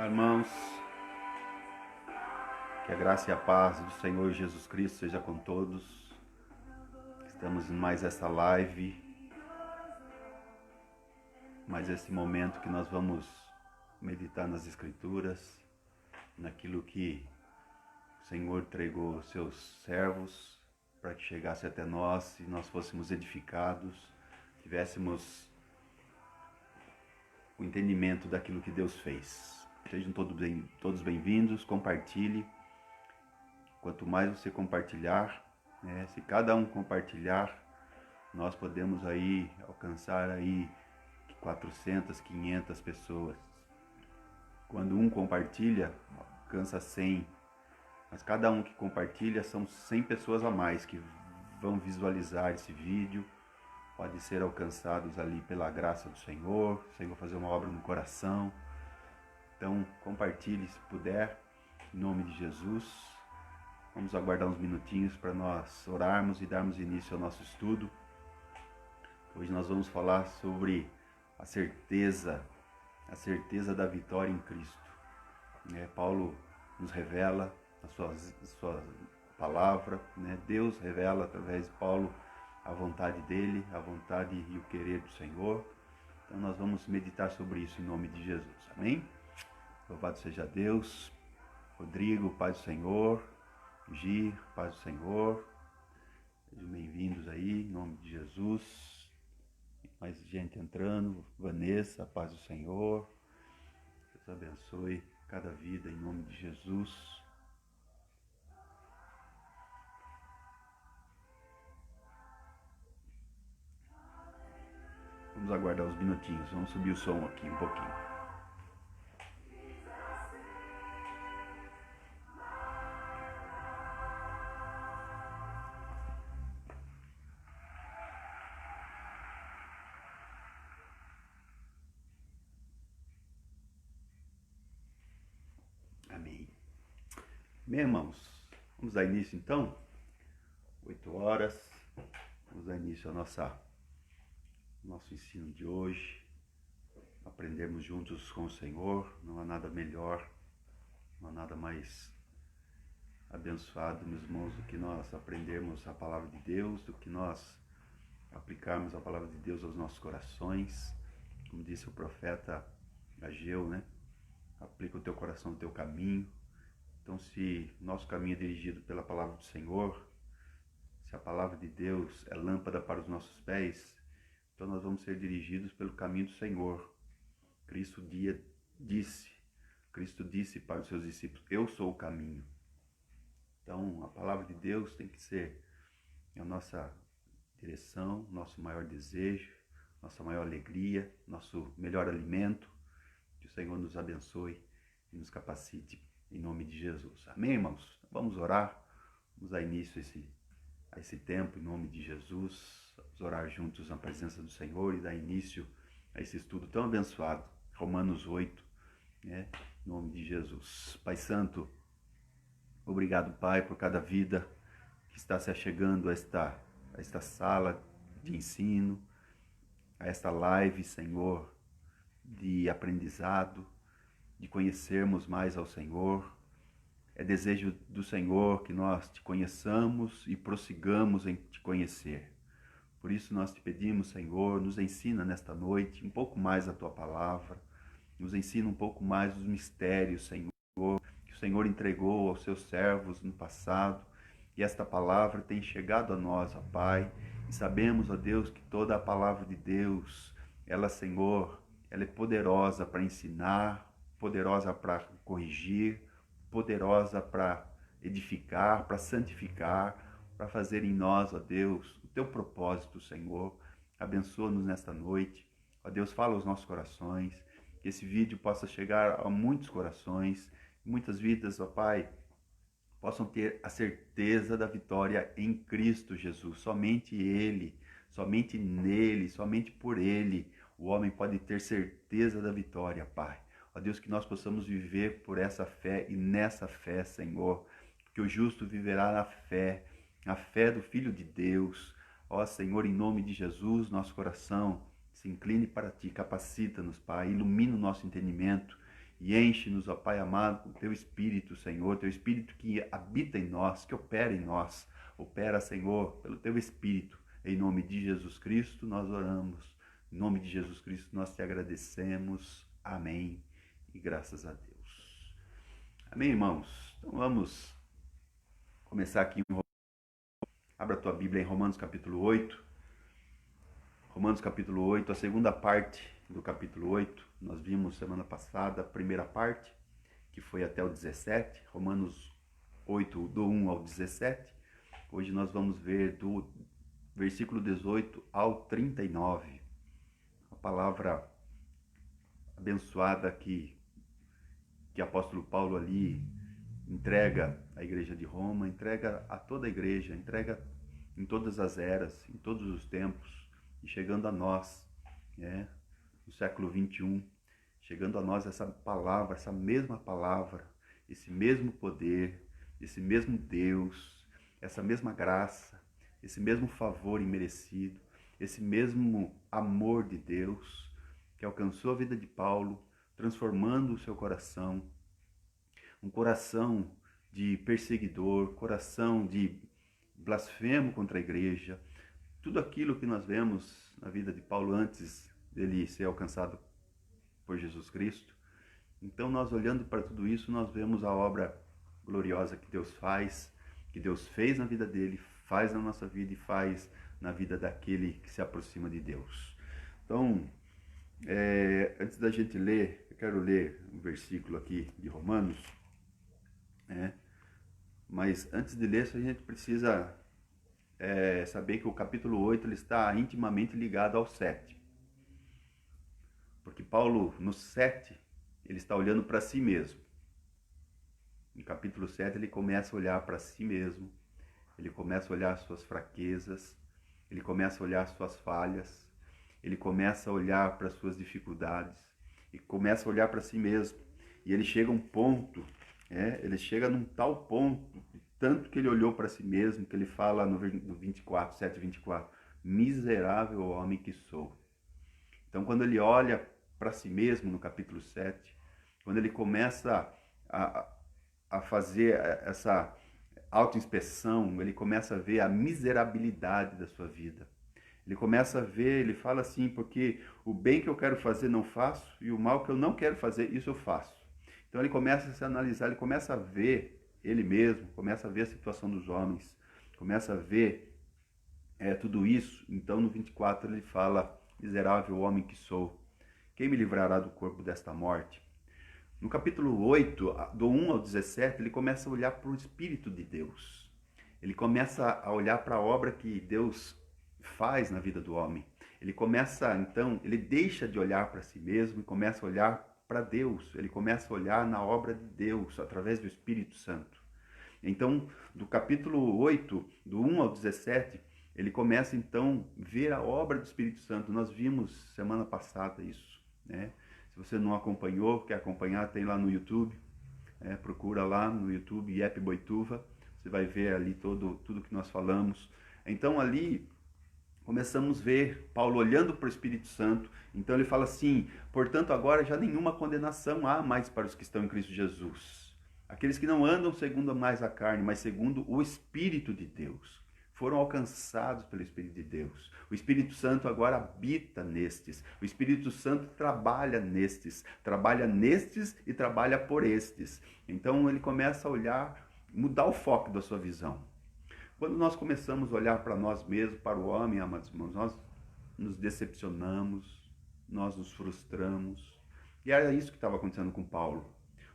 Olá, irmãos, que a graça e a paz do Senhor Jesus Cristo seja com todos. Estamos em mais essa live, mais esse momento que nós vamos meditar nas Escrituras, naquilo que o Senhor entregou aos seus servos para que chegasse até nós e nós fôssemos edificados, tivéssemos o entendimento daquilo que Deus fez. Sejam todos bem-vindos, compartilhe. Quanto mais você compartilhar, se cada um compartilhar, nós podemos aí alcançar aí 400, 500 pessoas. Quando um compartilha, alcança 100. Mas cada um que compartilha são 100 pessoas a mais que vão visualizar esse vídeo. Pode ser alcançados ali pela graça do Senhor. O Senhor fazer uma obra no coração. Então, compartilhe se puder, em nome de Jesus. Vamos aguardar uns minutinhos para nós orarmos e darmos início ao nosso estudo. Hoje nós vamos falar sobre a certeza da vitória em Cristo. Paulo nos revela a sua palavra, Deus revela através de Paulo a vontade dele, a vontade e o querer do Senhor. Então nós vamos meditar sobre isso em nome de Jesus. Amém? Louvado seja Deus. Rodrigo, paz do Senhor. Gir, paz do Senhor. Sejam bem-vindos aí, em nome de Jesus. Mais gente entrando. Vanessa, paz do Senhor. Deus abençoe cada vida em nome de Jesus. Vamos aguardar uns minutinhos. Vamos subir o som aqui um pouquinho. Amém. Bem, irmãos, vamos dar início então. 8 horas. Vamos dar início ao nosso ensino de hoje. Aprendermos juntos com o Senhor. Não há nada melhor, não há nada mais abençoado, meus irmãos, do que nós aprendermos a palavra de Deus, do que nós aplicarmos a palavra de Deus aos nossos corações. Como disse o profeta Ageu, aplica o teu coração no teu caminho. Então, se nosso caminho é dirigido pela palavra do Senhor, se a palavra de Deus é lâmpada para os nossos pés, então nós vamos ser dirigidos pelo caminho do Senhor. Cristo disse para os seus discípulos: eu sou o caminho. Então, a palavra de Deus tem que ser a nossa direção, nosso maior desejo, nossa maior alegria, nosso melhor alimento. Que o Senhor nos abençoe e nos capacite em nome de Jesus. Amém, irmãos? Vamos orar, vamos dar início a esse tempo em nome de Jesus. Vamos orar juntos na presença do Senhor e dar início a esse estudo tão abençoado. Romanos 8, em nome de Jesus. Pai Santo, obrigado, Pai, por cada vida que está se achegando a esta sala de ensino, a esta live, Senhor, de aprendizado, de conhecermos mais ao Senhor. É desejo do Senhor que nós te conheçamos e prossigamos em te conhecer. Por isso nós te pedimos, Senhor, nos ensina nesta noite um pouco mais a tua palavra, nos ensina um pouco mais os mistérios, Senhor, que o Senhor entregou aos seus servos no passado, e esta palavra tem chegado a nós, ó Pai, e sabemos, ó Deus, que toda a palavra de Deus, ela, Senhor, ela é poderosa para ensinar, poderosa para corrigir, poderosa para edificar, para santificar, para fazer em nós, ó Deus, o teu propósito, Senhor. Abençoa-nos nesta noite. Ó Deus, fala aos nossos corações, que esse vídeo possa chegar a muitos corações, muitas vidas, ó Pai, possam ter a certeza da vitória em Cristo Jesus. Somente Ele, somente nele, somente por Ele, o homem pode ter certeza da vitória, Pai. Ó Deus, que nós possamos viver por essa fé e nessa fé, Senhor, que o justo viverá na fé, a fé do Filho de Deus. Ó Senhor, em nome de Jesus, nosso coração se incline para Ti, capacita-nos, Pai, ilumina o nosso entendimento e enche-nos, ó Pai amado, com teu Espírito, Senhor, teu Espírito que habita em nós, que opera em nós. Opera, Senhor, pelo teu Espírito. Em nome de Jesus Cristo nós oramos. Em nome de Jesus Cristo nós te agradecemos. Amém. E graças a Deus. Amém, irmãos? Então vamos começar aqui. Abra a tua Bíblia em Romanos capítulo 8. Romanos capítulo 8, a segunda parte do capítulo 8. Nós vimos semana passada a primeira parte, que foi até o 17. Romanos 8, do 1 ao 17. Hoje nós vamos ver do versículo 18 ao 39. A palavra abençoada que o apóstolo Paulo ali entrega à igreja de Roma, entrega a toda a igreja, entrega em todas as eras, em todos os tempos, e chegando a nós, no século 21, chegando a nós essa palavra, essa mesma palavra, esse mesmo poder, esse mesmo Deus, essa mesma graça, esse mesmo favor imerecido, esse mesmo amor de Deus que alcançou a vida de Paulo, transformando o seu coração, um coração de perseguidor, coração de blasfemo contra a igreja, tudo aquilo que nós vemos na vida de Paulo antes dele ser alcançado por Jesus Cristo. Então nós olhando para tudo isso, nós vemos a obra gloriosa que Deus faz, que Deus fez na vida dele, faz na nossa vida e faz na vida daquele que se aproxima de Deus. Então, antes da gente ler, eu quero ler um versículo aqui de Romanos, mas antes de ler, a gente precisa saber que o capítulo 8 ele está intimamente ligado ao 7. Porque Paulo, no 7, ele está olhando para si mesmo. No capítulo 7, ele começa a olhar para si mesmo, ele começa a olhar as suas fraquezas, ele começa a olhar as suas falhas, ele começa a olhar para as suas dificuldades, e começa a olhar para si mesmo. E ele chega a um ponto, ele chega num tal ponto, tanto que ele olhou para si mesmo, que ele fala no 24, 7, 24, miserável homem que sou. Então, quando ele olha para si mesmo no capítulo 7, quando ele começa a fazer essa autoinspeção, ele começa a ver a miserabilidade da sua vida. Ele começa a ver, ele fala assim, porque o bem que eu quero fazer não faço, e o mal que eu não quero fazer, isso eu faço. Então ele começa a se analisar, ele começa a ver ele mesmo, começa a ver a situação dos homens, começa a ver tudo isso. Então no 24 ele fala, miserável homem que sou, quem me livrará do corpo desta morte? No capítulo 8, do 1 ao 17, ele começa a olhar para o Espírito de Deus. Ele começa a olhar para a obra que Deus faz na vida do homem. Ele começa, então, ele deixa de olhar para si mesmo e começa a olhar para Deus. Ele começa a olhar na obra de Deus, através do Espírito Santo. Então, do capítulo 8, do 1 ao 17, ele começa, então, a ver a obra do Espírito Santo. Nós vimos semana passada isso, Se você não acompanhou, quer acompanhar, tem lá no YouTube. Procura lá no YouTube, IEP Boituva. Você vai ver ali tudo que nós falamos. Então, ali começamos a ver Paulo olhando para o Espírito Santo. Então ele fala assim, portanto agora já nenhuma condenação há mais para os que estão em Cristo Jesus. Aqueles que não andam segundo mais a carne, mas segundo o Espírito de Deus. Foram alcançados pelo Espírito de Deus. O Espírito Santo agora habita nestes. O Espírito Santo trabalha nestes e trabalha por estes. Então ele começa a olhar, mudar o foco da sua visão. Quando nós começamos a olhar para nós mesmos, para o homem, amados irmãos, nós nos decepcionamos, nós nos frustramos. E era isso que estava acontecendo com Paulo.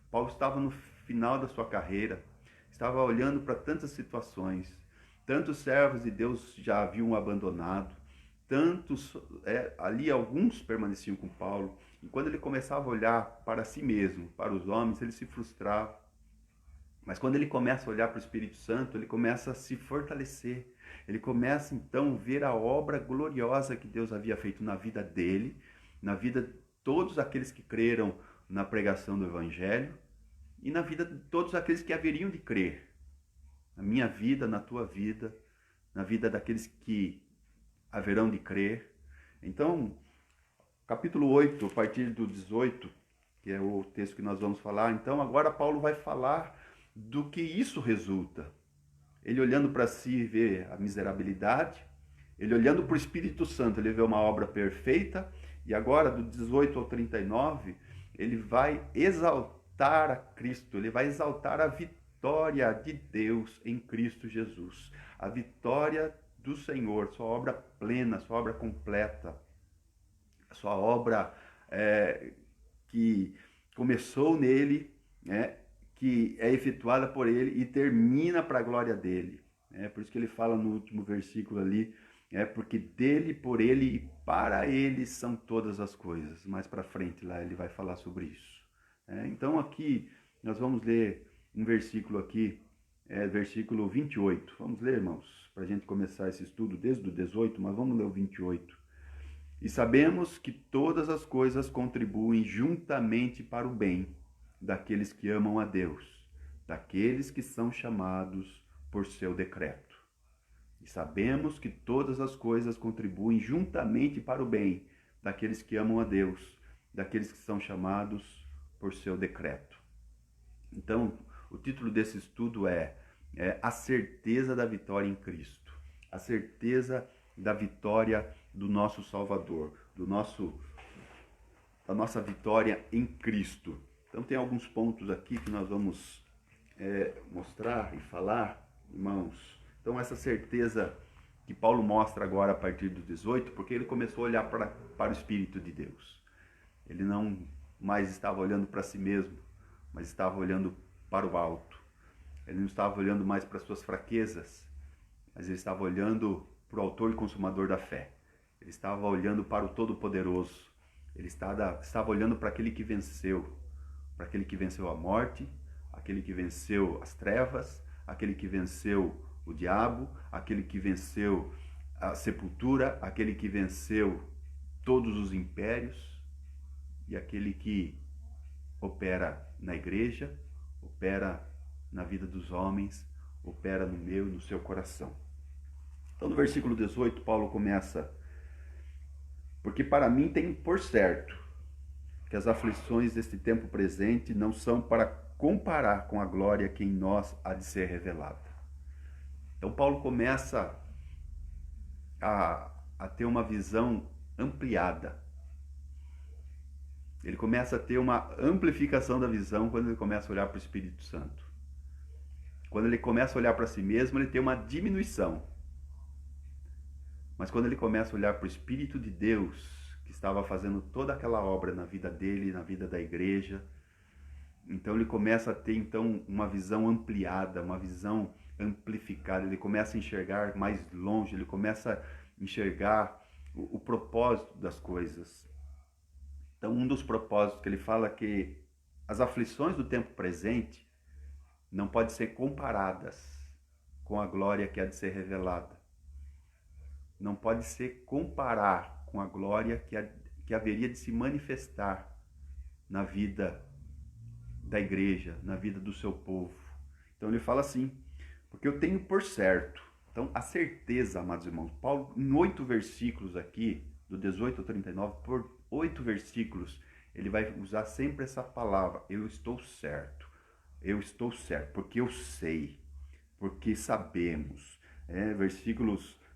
Paulo estava no final da sua carreira, estava olhando para tantas situações. Tantos servos de Deus já haviam abandonado, ali alguns permaneciam com Paulo. E quando ele começava a olhar para si mesmo, para os homens, ele se frustrava. Mas quando ele começa a olhar para o Espírito Santo, ele começa a se fortalecer. Ele começa então a ver a obra gloriosa que Deus havia feito na vida dele, na vida de todos aqueles que creram na pregação do Evangelho e na vida de todos aqueles que haveriam de crer. Na minha vida, na tua vida, na vida daqueles que haverão de crer. Então, capítulo 8, a partir do 18, que é o texto que nós vamos falar. Então agora Paulo vai falar do que isso resulta. Ele olhando para si vê a miserabilidade, ele olhando para o Espírito Santo, ele vê uma obra perfeita, e agora do 18 ao 39, ele vai exaltar a Cristo, ele vai exaltar a vitória de Deus em Cristo Jesus, a vitória do Senhor, sua obra plena, sua obra completa, sua obra que começou nele, que é efetuada por ele e termina para a glória dele. Por isso que ele fala no último versículo ali, porque dele, por ele e para ele são todas as coisas. Mais para frente lá ele vai falar sobre isso. Então aqui nós vamos ler um versículo aqui, versículo 28. Vamos ler, irmãos, para a gente começar esse estudo desde o 18, mas vamos ler o 28. E sabemos que todas as coisas contribuem juntamente para o bem daqueles que amam a Deus, daqueles que são chamados por seu decreto. E sabemos que todas as coisas contribuem juntamente para o bem daqueles que amam a Deus, daqueles que são chamados por seu decreto. Então, o título desse estudo é A Certeza da Vitória em Cristo. A certeza da vitória do nosso Salvador, da nossa vitória em Cristo. Então tem alguns pontos aqui que nós vamos mostrar e falar, irmãos. Então essa certeza que Paulo mostra agora a partir do 18, porque ele começou a olhar para o Espírito de Deus. Ele não mais estava olhando para si mesmo, mas estava olhando para o alto. Ele não estava olhando mais para suas fraquezas, mas ele estava olhando para o autor e consumador da fé. Ele estava olhando para o Todo-Poderoso. Ele estava olhando para aquele que venceu, para aquele que venceu a morte, aquele que venceu as trevas, aquele que venceu o diabo, aquele que venceu a sepultura, aquele que venceu todos os impérios e aquele que opera na igreja, opera na vida dos homens, opera no meu e no seu coração. Então no versículo 18, Paulo começa: porque para mim tem por certo que as aflições deste tempo presente não são para comparar com a glória que em nós há de ser revelada. Então Paulo começa a ter uma visão ampliada. Ele começa a ter uma amplificação da visão quando ele começa a olhar para o Espírito Santo. Quando ele começa a olhar para si mesmo, ele tem uma diminuição. Mas quando ele começa a olhar para o Espírito de Deus, que estava fazendo toda aquela obra na vida dele, na vida da igreja, então ele começa a ter uma visão ampliada, uma visão amplificada. Ele começa a enxergar mais longe, ele começa a enxergar o propósito das coisas. Então um dos propósitos que ele fala é que as aflições do tempo presente não podem ser comparadas com a glória que há de ser revelada. Não pode ser comparar com a glória que haveria de se manifestar na vida da igreja, na vida do seu povo. Então ele fala assim: porque eu tenho por certo. Então a certeza, amados irmãos, Paulo em 8 versículos aqui, do 18 ao 39, por 8 versículos, ele vai usar sempre essa palavra: eu estou certo, porque eu sei, porque sabemos.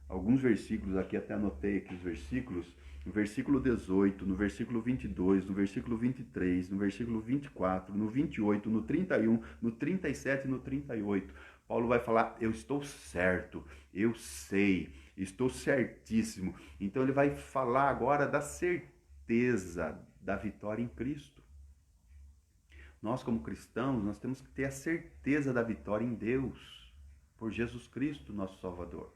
Alguns versículos aqui, até anotei aqui os versículos, no versículo 18, no versículo 22, no versículo 23, no versículo 24, no 28, no 31, no 37 e no 38. Paulo vai falar: eu estou certo, eu sei, estou certíssimo. Então ele vai falar agora da certeza da vitória em Cristo. Nós como cristãos, nós temos que ter a certeza da vitória em Deus, por Jesus Cristo, nosso Salvador.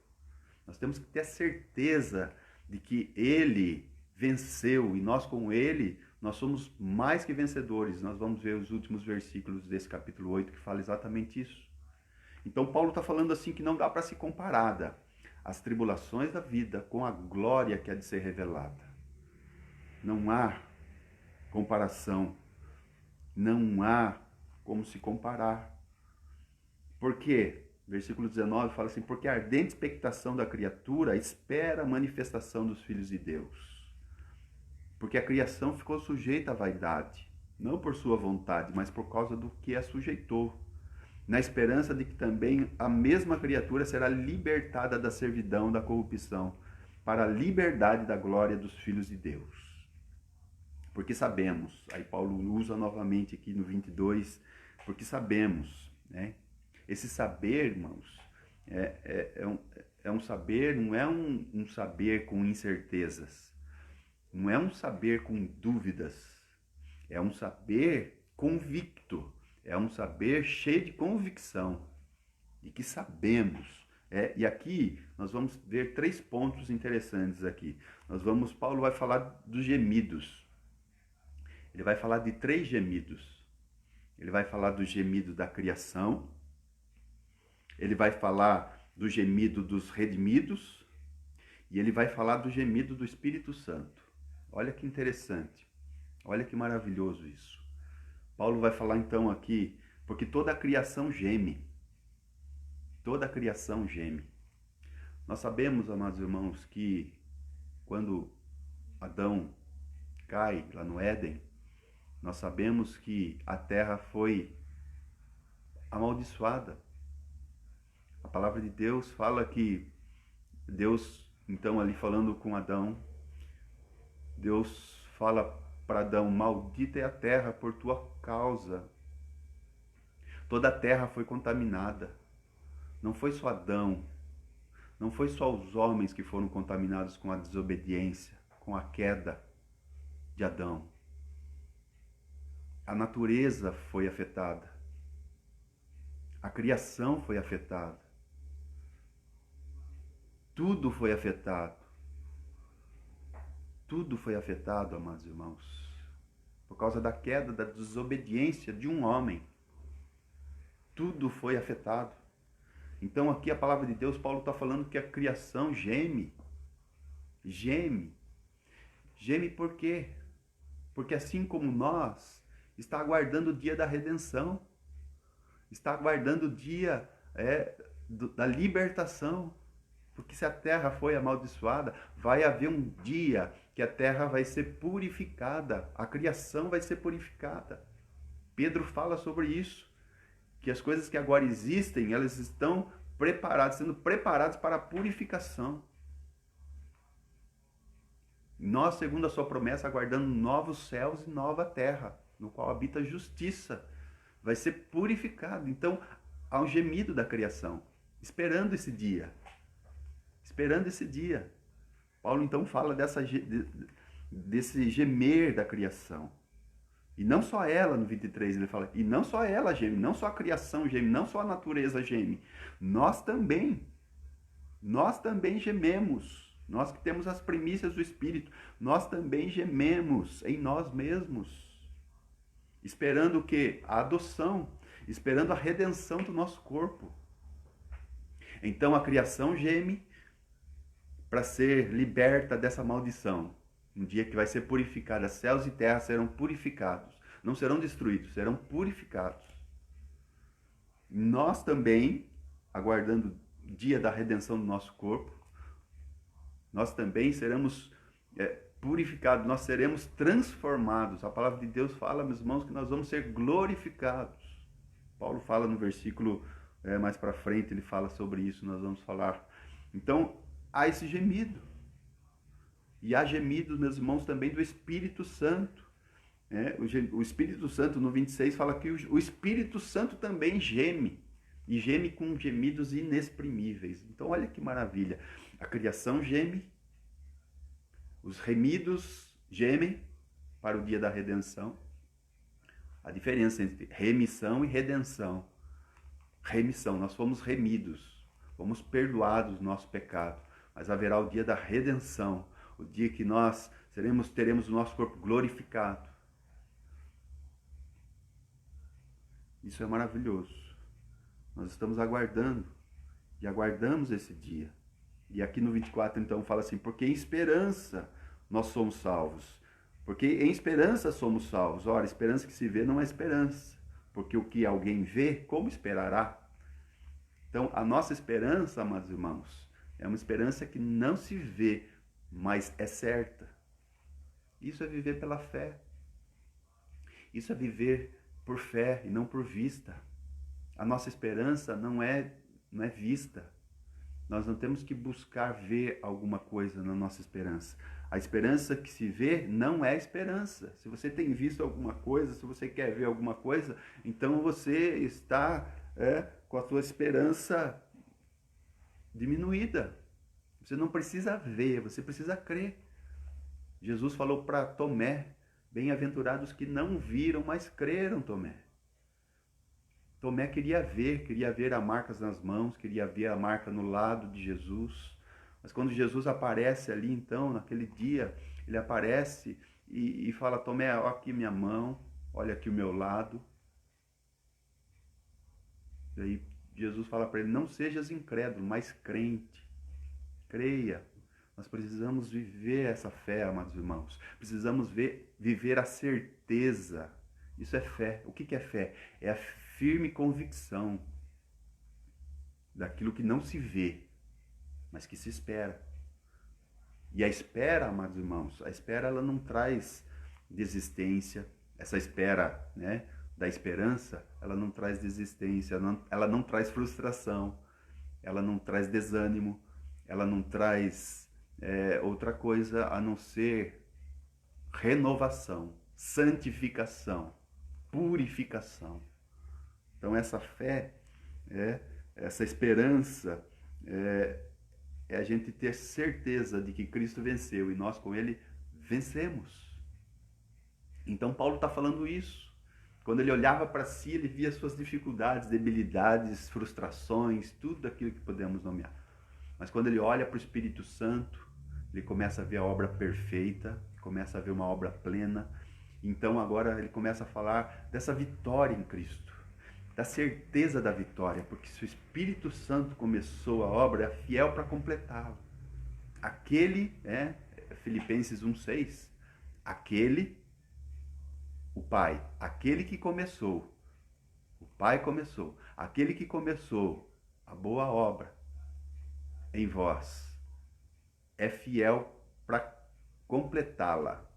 Nós temos que ter a certeza de que Ele venceu e nós com Ele, nós somos mais que vencedores. Nós vamos ver os últimos versículos desse capítulo 8 que fala exatamente isso. Então Paulo está falando assim que não dá para se comparar as tribulações da vida com a glória que há de ser revelada. Não há comparação, não há como se comparar. Por quê? Versículo 19 fala assim: porque a ardente expectação da criatura espera a manifestação dos filhos de Deus. Porque a criação ficou sujeita à vaidade. não por sua vontade, mas por causa do que a sujeitou, na esperança de que também a mesma criatura será libertada da servidão, da corrupção, para a liberdade da glória dos filhos de Deus. Porque sabemos, aí Paulo usa novamente aqui no 22, porque sabemos, né? Esse saber, irmãos, é um saber, não é um saber com incertezas, não é um saber com dúvidas, é um saber convicto, é um saber cheio de convicção, de que sabemos. E aqui nós vamos ver 3 pontos interessantes aqui. Paulo vai falar dos gemidos. Ele vai falar de 3 gemidos. Ele vai falar do gemido da criação, ele vai falar do gemido dos redimidos e ele vai falar do gemido do Espírito Santo. Olha que interessante, olha que maravilhoso isso. Paulo vai falar então aqui, porque toda a criação geme. Toda a criação geme. Nós sabemos, amados irmãos, que quando Adão cai lá no Éden, nós sabemos que a terra foi amaldiçoada. A palavra de Deus fala que Deus, então ali falando com Adão, Deus fala para Adão: maldita é a terra por tua causa. Toda a terra foi contaminada. Não foi só Adão, não foi só os homens que foram contaminados com a desobediência, com a queda de Adão. A natureza foi afetada. A criação foi afetada. Tudo foi afetado. Tudo foi afetado, amados irmãos, por causa da queda, da desobediência de um homem. Tudo foi afetado. Então aqui a palavra de Deus, Paulo está falando que a criação geme. Geme. Geme por quê? Porque assim como nós, está aguardando o dia da redenção. Está aguardando o dia da libertação. Porque se a terra foi amaldiçoada, vai haver um dia que a terra vai ser purificada. A criação vai ser purificada. Pedro fala sobre isso. Que as coisas que agora existem, elas estão preparadas, sendo preparadas para a purificação. Nós, segundo a sua promessa, aguardando novos céus e nova terra, no qual habita a justiça, vai ser purificado. Então, há um gemido da criação, esperando esse dia. Esperando esse dia. Paulo, então, fala desse gemer da criação. E não só ela, no 23, ele fala, e não só ela geme, não só a criação geme, não só a natureza geme. Nós também gememos. Nós que temos as primícias do Espírito, nós também gememos em nós mesmos. Esperando o quê? A adoção, esperando a redenção do nosso corpo. Então a criação geme para ser liberta dessa maldição. Um dia que vai ser purificada, céus e terra serão purificados. Não serão destruídos, serão purificados. Nós também, aguardando o dia da redenção do nosso corpo, nós também seremos purificados, nós seremos transformados. A palavra de Deus fala, meus irmãos, que nós vamos ser glorificados. Paulo fala no versículo mais para frente, ele fala sobre isso, nós vamos falar. Então, há esse gemido. E há gemidos, meus irmãos, também do Espírito Santo. O Espírito Santo, no 26, fala que o Espírito Santo também geme. E geme com gemidos inexprimíveis. Então, olha que maravilha. A criação geme. Os remidos gemem para o dia da redenção. A diferença entre remissão e redenção. Remissão, nós fomos remidos. Fomos perdoados do nosso pecado. Mas haverá o dia da redenção. O dia que nós teremos o nosso corpo glorificado. Isso é maravilhoso. Nós estamos aguardando. E aguardamos esse dia. E aqui no 24 então fala assim, porque em esperança nós somos salvos. Porque em esperança somos salvos. Ora, esperança que se vê não é esperança. Porque o que alguém vê, como esperará? Então a nossa esperança, amados irmãos, é uma esperança que não se vê, mas é certa. Isso é viver pela fé. Isso é viver por fé e não por vista. A nossa esperança não é vista. Nós não temos que buscar ver alguma coisa na nossa esperança. A esperança que se vê não é esperança. Se você tem visto alguma coisa, se você quer ver alguma coisa, então você está com a sua esperança diminuída. Você não precisa ver, você precisa crer. Jesus falou para Tomé: bem-aventurados que não viram, mas creram, Tomé. Tomé queria ver as marcas nas mãos, queria ver a marca no lado de Jesus. Mas quando Jesus aparece ali, então, naquele dia, ele aparece e fala: Tomé, olha aqui minha mão, olha aqui o meu lado. E aí Jesus fala para ele: não sejas incrédulo, mas crente. Creia. Nós precisamos viver essa fé, amados irmãos. Precisamos viver a certeza. Isso é fé. O que é fé? É a firme convicção daquilo que não se vê, mas que se espera. E a espera, amados irmãos, a espera ela não traz desistência. Essa espera, da esperança, ela não traz desistência, ela não traz frustração, ela não traz desânimo, ela não traz outra coisa a não ser renovação, santificação, purificação. Então essa fé, essa esperança, é a gente ter certeza de que Cristo venceu e nós com Ele vencemos. Então Paulo está falando isso. Quando ele olhava para si, ele via suas dificuldades, debilidades, frustrações, tudo aquilo que podemos nomear. Mas quando ele olha para o Espírito Santo, ele começa a ver a obra perfeita, começa a ver uma obra plena. Então agora ele começa a falar dessa vitória em Cristo, da certeza da vitória, porque se o Espírito Santo começou a obra, é fiel para completá-la. Aquele, Filipenses 1,6, o Pai, aquele que começou, o Pai começou, aquele que começou a boa obra em vós, é fiel para completá-la,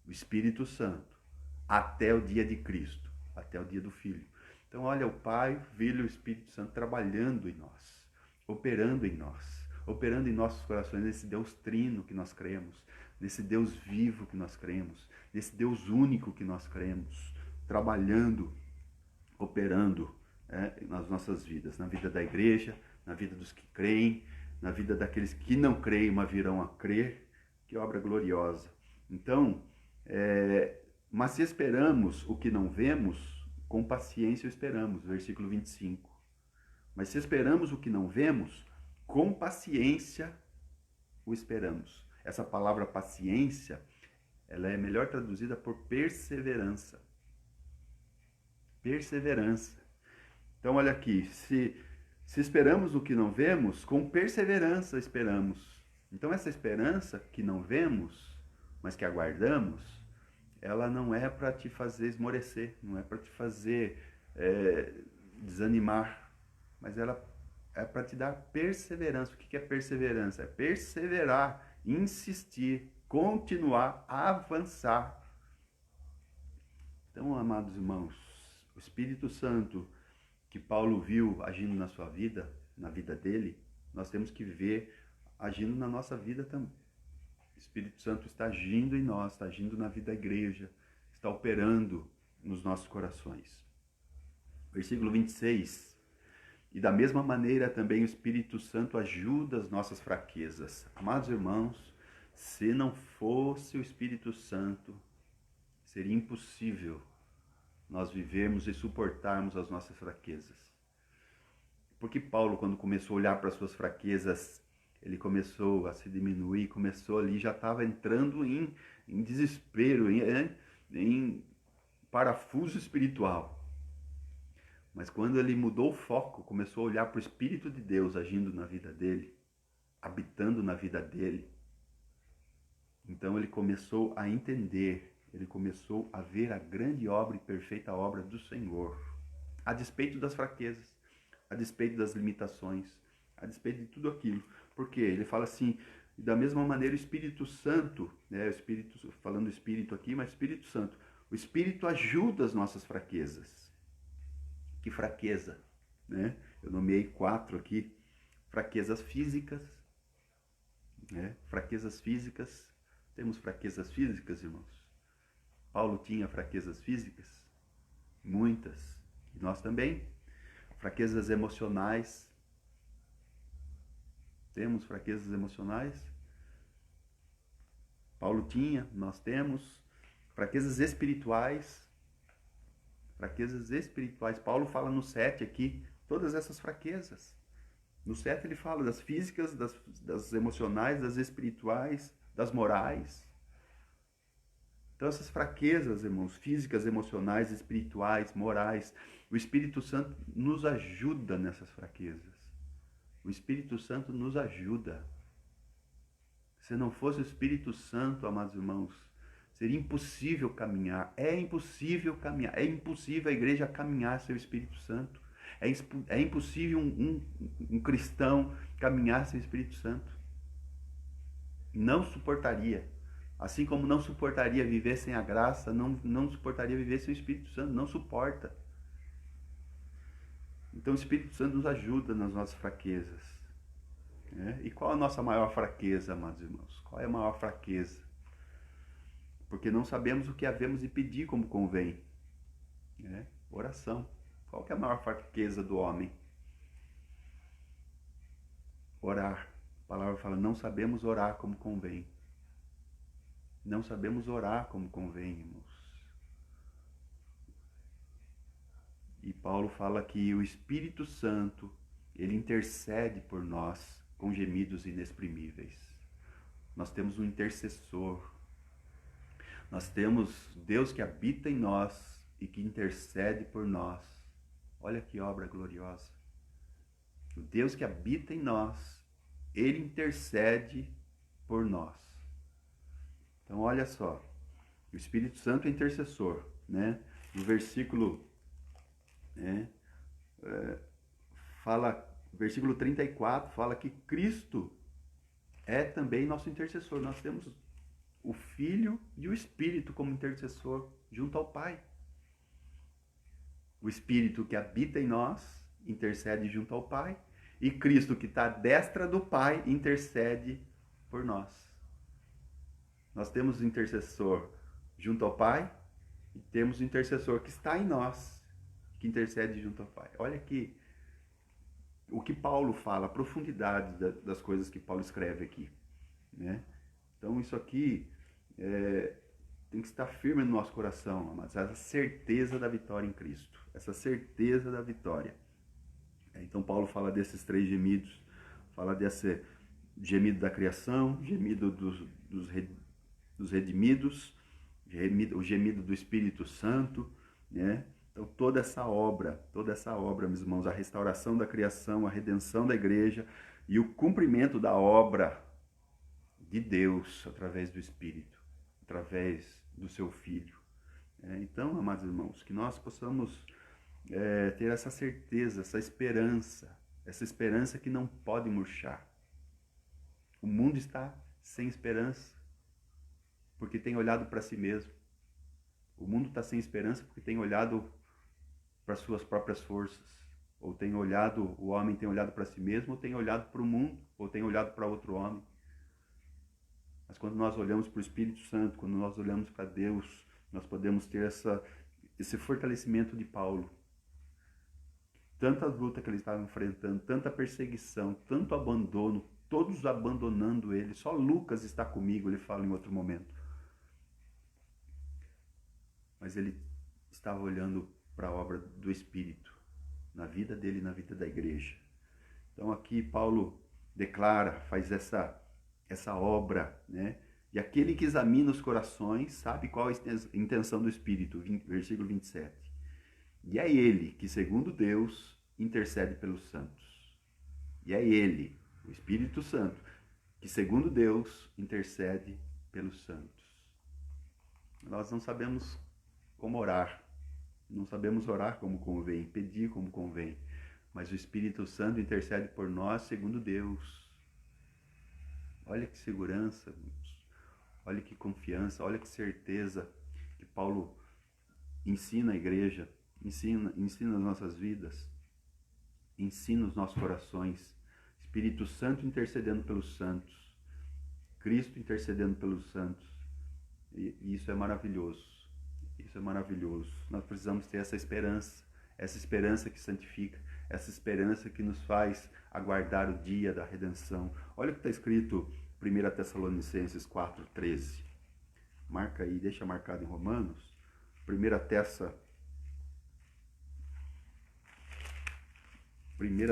o Espírito Santo, até o dia de Cristo, até o dia do Filho. Então olha, o Pai, o Filho e o Espírito Santo trabalhando em nós, operando em nossos corações, nesse Deus trino que nós cremos, nesse Deus vivo que nós cremos, nesse Deus único que nós cremos, trabalhando, operando nas nossas vidas, na vida da igreja, na vida dos que creem, na vida daqueles que não creem, mas virão a crer. Que obra gloriosa. Então, mas se esperamos o que não vemos, com paciência o esperamos, versículo 25. Mas se esperamos o que não vemos, com paciência o esperamos. Essa palavra paciência, ela é melhor traduzida por perseverança. Perseverança. Então, olha aqui, se esperamos o que não vemos, com perseverança esperamos. Então, essa esperança que não vemos, mas que aguardamos, ela não é para te fazer esmorecer, não é para te fazer desanimar, mas ela é para te dar perseverança. O que é perseverança? É perseverar, insistir, continuar, avançar. Então, amados irmãos, o Espírito Santo que Paulo viu agindo na sua vida, na vida dele, nós temos que ver agindo na nossa vida também. O Espírito Santo está agindo em nós, está agindo na vida da igreja, está operando nos nossos corações. Versículo 26. E da mesma maneira também o Espírito Santo ajuda as nossas fraquezas. Amados irmãos, se não fosse o Espírito Santo, seria impossível nós vivermos e suportarmos as nossas fraquezas. Porque Paulo, quando começou a olhar para as suas fraquezas, ele começou a se diminuir, começou ali, já estava entrando em desespero, em parafuso espiritual. Mas quando ele mudou o foco, começou a olhar para o Espírito de Deus agindo na vida dele, habitando na vida dele, então ele começou a entender, ele começou a ver a grande obra e perfeita obra do Senhor, a despeito das fraquezas, a despeito das limitações, a despeito de tudo aquilo. Porque ele fala assim, da mesma maneira o Espírito Santo, o Espírito, falando Espírito aqui, mas Espírito Santo, O Espírito ajuda as nossas fraquezas. Que fraqueza, né? Eu nomeei 4 aqui. Fraquezas físicas, né? Fraquezas físicas. Temos fraquezas físicas, irmãos? Paulo tinha fraquezas físicas? Muitas. E nós também. Fraquezas emocionais. Temos fraquezas emocionais? Paulo tinha, nós temos. Fraquezas espirituais. Fraquezas espirituais. Paulo fala no 7 aqui, todas essas fraquezas. No 7 ele fala das físicas, das emocionais, das espirituais, das morais. Então essas fraquezas, irmãos, físicas, emocionais, espirituais, morais, o Espírito Santo nos ajuda nessas fraquezas. O Espírito Santo nos ajuda. Se não fosse o Espírito Santo, amados irmãos, seria impossível caminhar. É impossível caminhar. É impossível a igreja caminhar sem o Espírito Santo. É impossível um cristão caminhar sem o Espírito Santo. Não suportaria. Assim como não suportaria viver sem a graça, não suportaria viver sem o Espírito Santo. Não suporta. Então o Espírito Santo nos ajuda nas nossas fraquezas. Né? E qual a nossa maior fraqueza, amados irmãos? Qual é a maior fraqueza? Porque não sabemos o que havemos de pedir como convém. Né? Oração. Qual que é a maior fraqueza do homem? Orar. A palavra fala, não sabemos orar como convém. Não sabemos orar como convém, irmãos. E Paulo fala que o Espírito Santo, ele intercede por nós com gemidos inexprimíveis. Nós temos um intercessor. Nós temos Deus que habita em nós e que intercede por nós. Olha que obra gloriosa. O Deus que habita em nós, ele intercede por nós. Então olha só, o Espírito Santo é intercessor, né? No versículo, versículo 34 fala que Cristo é também nosso intercessor. Nós temos o Filho e o Espírito como intercessor junto ao Pai. O Espírito que habita em nós intercede junto ao Pai, e Cristo que está à destra do Pai intercede por nós. Nós temos o intercessor junto ao Pai e temos o intercessor que está em nós, que intercede junto ao Pai. Olha aqui o que Paulo fala, a profundidade das coisas que Paulo escreve aqui, né? Então isso aqui tem que estar firme no nosso coração, amados, essa certeza da vitória em Cristo, essa certeza da vitória. Então Paulo fala desses 3 gemidos, fala desse gemido da criação, gemido dos redimidos, o gemido do Espírito Santo, né? Então toda essa obra, meus irmãos, a restauração da criação, a redenção da igreja e o cumprimento da obra de Deus através do Espírito, através do seu Filho. Então, amados irmãos, que nós possamos ter essa certeza, essa esperança que não pode murchar. O mundo está sem esperança porque tem olhado para si mesmo. O mundo está sem esperança porque tem olhado para suas próprias forças. Ou o homem tem olhado para si mesmo, ou tem olhado para o mundo, ou tem olhado para outro homem. Mas quando nós olhamos para o Espírito Santo, quando nós olhamos para Deus, nós podemos ter esse fortalecimento de Paulo. Tanta luta que ele estava enfrentando, tanta perseguição, tanto abandono, todos abandonando ele. Só Lucas está comigo, ele fala em outro momento. Mas ele estava olhando para a obra do Espírito, na vida dele e na vida da igreja. Então aqui Paulo declara, faz essa obra, né? E aquele que examina os corações sabe qual é a intenção do Espírito, versículo 27. E é ele que, segundo Deus, intercede pelos santos. E é ele, o Espírito Santo, que, segundo Deus, intercede pelos santos. Nós não sabemos como orar, não sabemos orar como convém, pedir como convém, mas o Espírito Santo intercede por nós segundo Deus. Olha que segurança, olha que confiança, olha que certeza que Paulo ensina a igreja, ensina as nossas vidas, ensina os nossos corações. Espírito Santo intercedendo pelos santos, Cristo intercedendo pelos santos. E isso é maravilhoso. Isso é maravilhoso. Nós precisamos ter essa esperança que santifica, essa esperança que nos faz aguardar o dia da redenção. Olha o que está escrito em 1 Tessalonicenses 4,13. Marca aí, deixa marcado em Romanos. 1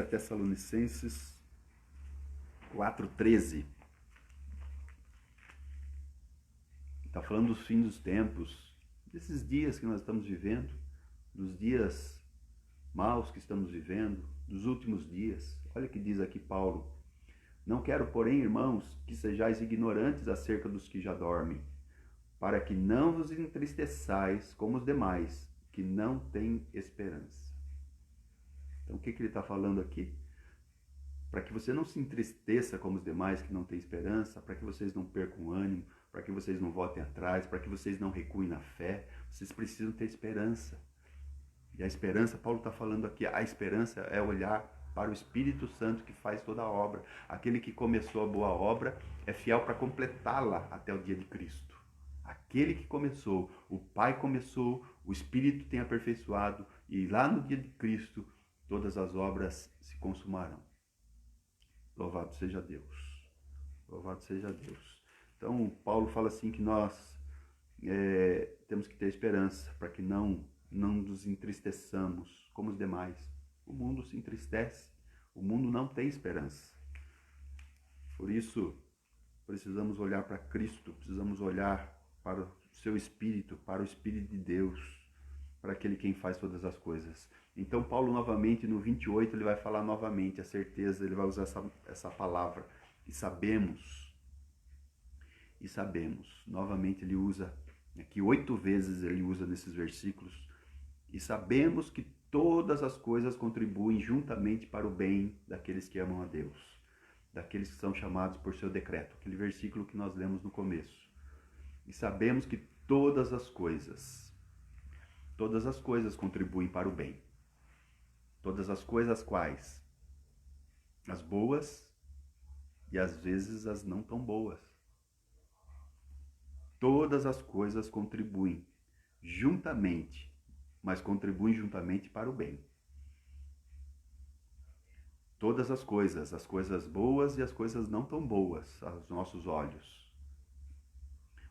Tessalonicenses 4,13. Está falando dos fins dos tempos, desses dias que nós estamos vivendo, dos dias maus que estamos vivendo, dos últimos dias. Olha o que diz aqui Paulo. Não quero, porém, irmãos, que sejais ignorantes acerca dos que já dormem, para que não vos entristeçais como os demais, que não têm esperança. Então, o que ele está falando aqui? Para que você não se entristeça como os demais que não têm esperança, para que vocês não percam o ânimo, para que vocês não voltem atrás, para que vocês não recuem na fé, vocês precisam ter esperança. E a esperança, Paulo está falando aqui, a esperança é olhar para o Espírito Santo que faz toda a obra. Aquele que começou a boa obra é fiel para completá-la até o dia de Cristo. Aquele que começou, o Pai começou, o Espírito tem aperfeiçoado, e lá no dia de Cristo todas as obras se consumarão. Louvado seja Deus. Louvado seja Deus. Então, Paulo fala assim que nós temos que ter esperança para que não nos entristeçamos como os demais. O mundo se entristece, o mundo não tem esperança. Por isso, precisamos olhar para Cristo, precisamos olhar para o seu Espírito, para o Espírito de Deus, para aquele quem faz todas as coisas. Então, Paulo novamente, no 28, ele vai falar novamente a certeza, ele vai usar essa palavra, e sabemos, novamente ele usa, aqui 8 vezes ele usa nesses versículos, e sabemos que todas as coisas contribuem juntamente para o bem daqueles que amam a Deus, daqueles que são chamados por seu decreto, aquele versículo que nós lemos no começo. E sabemos que todas as coisas contribuem para o bem. Todas as coisas quais? As boas e às vezes as não tão boas. Todas as coisas contribuem juntamente, mas contribuem juntamente para o bem. Todas as coisas boas e as coisas não tão boas aos nossos olhos.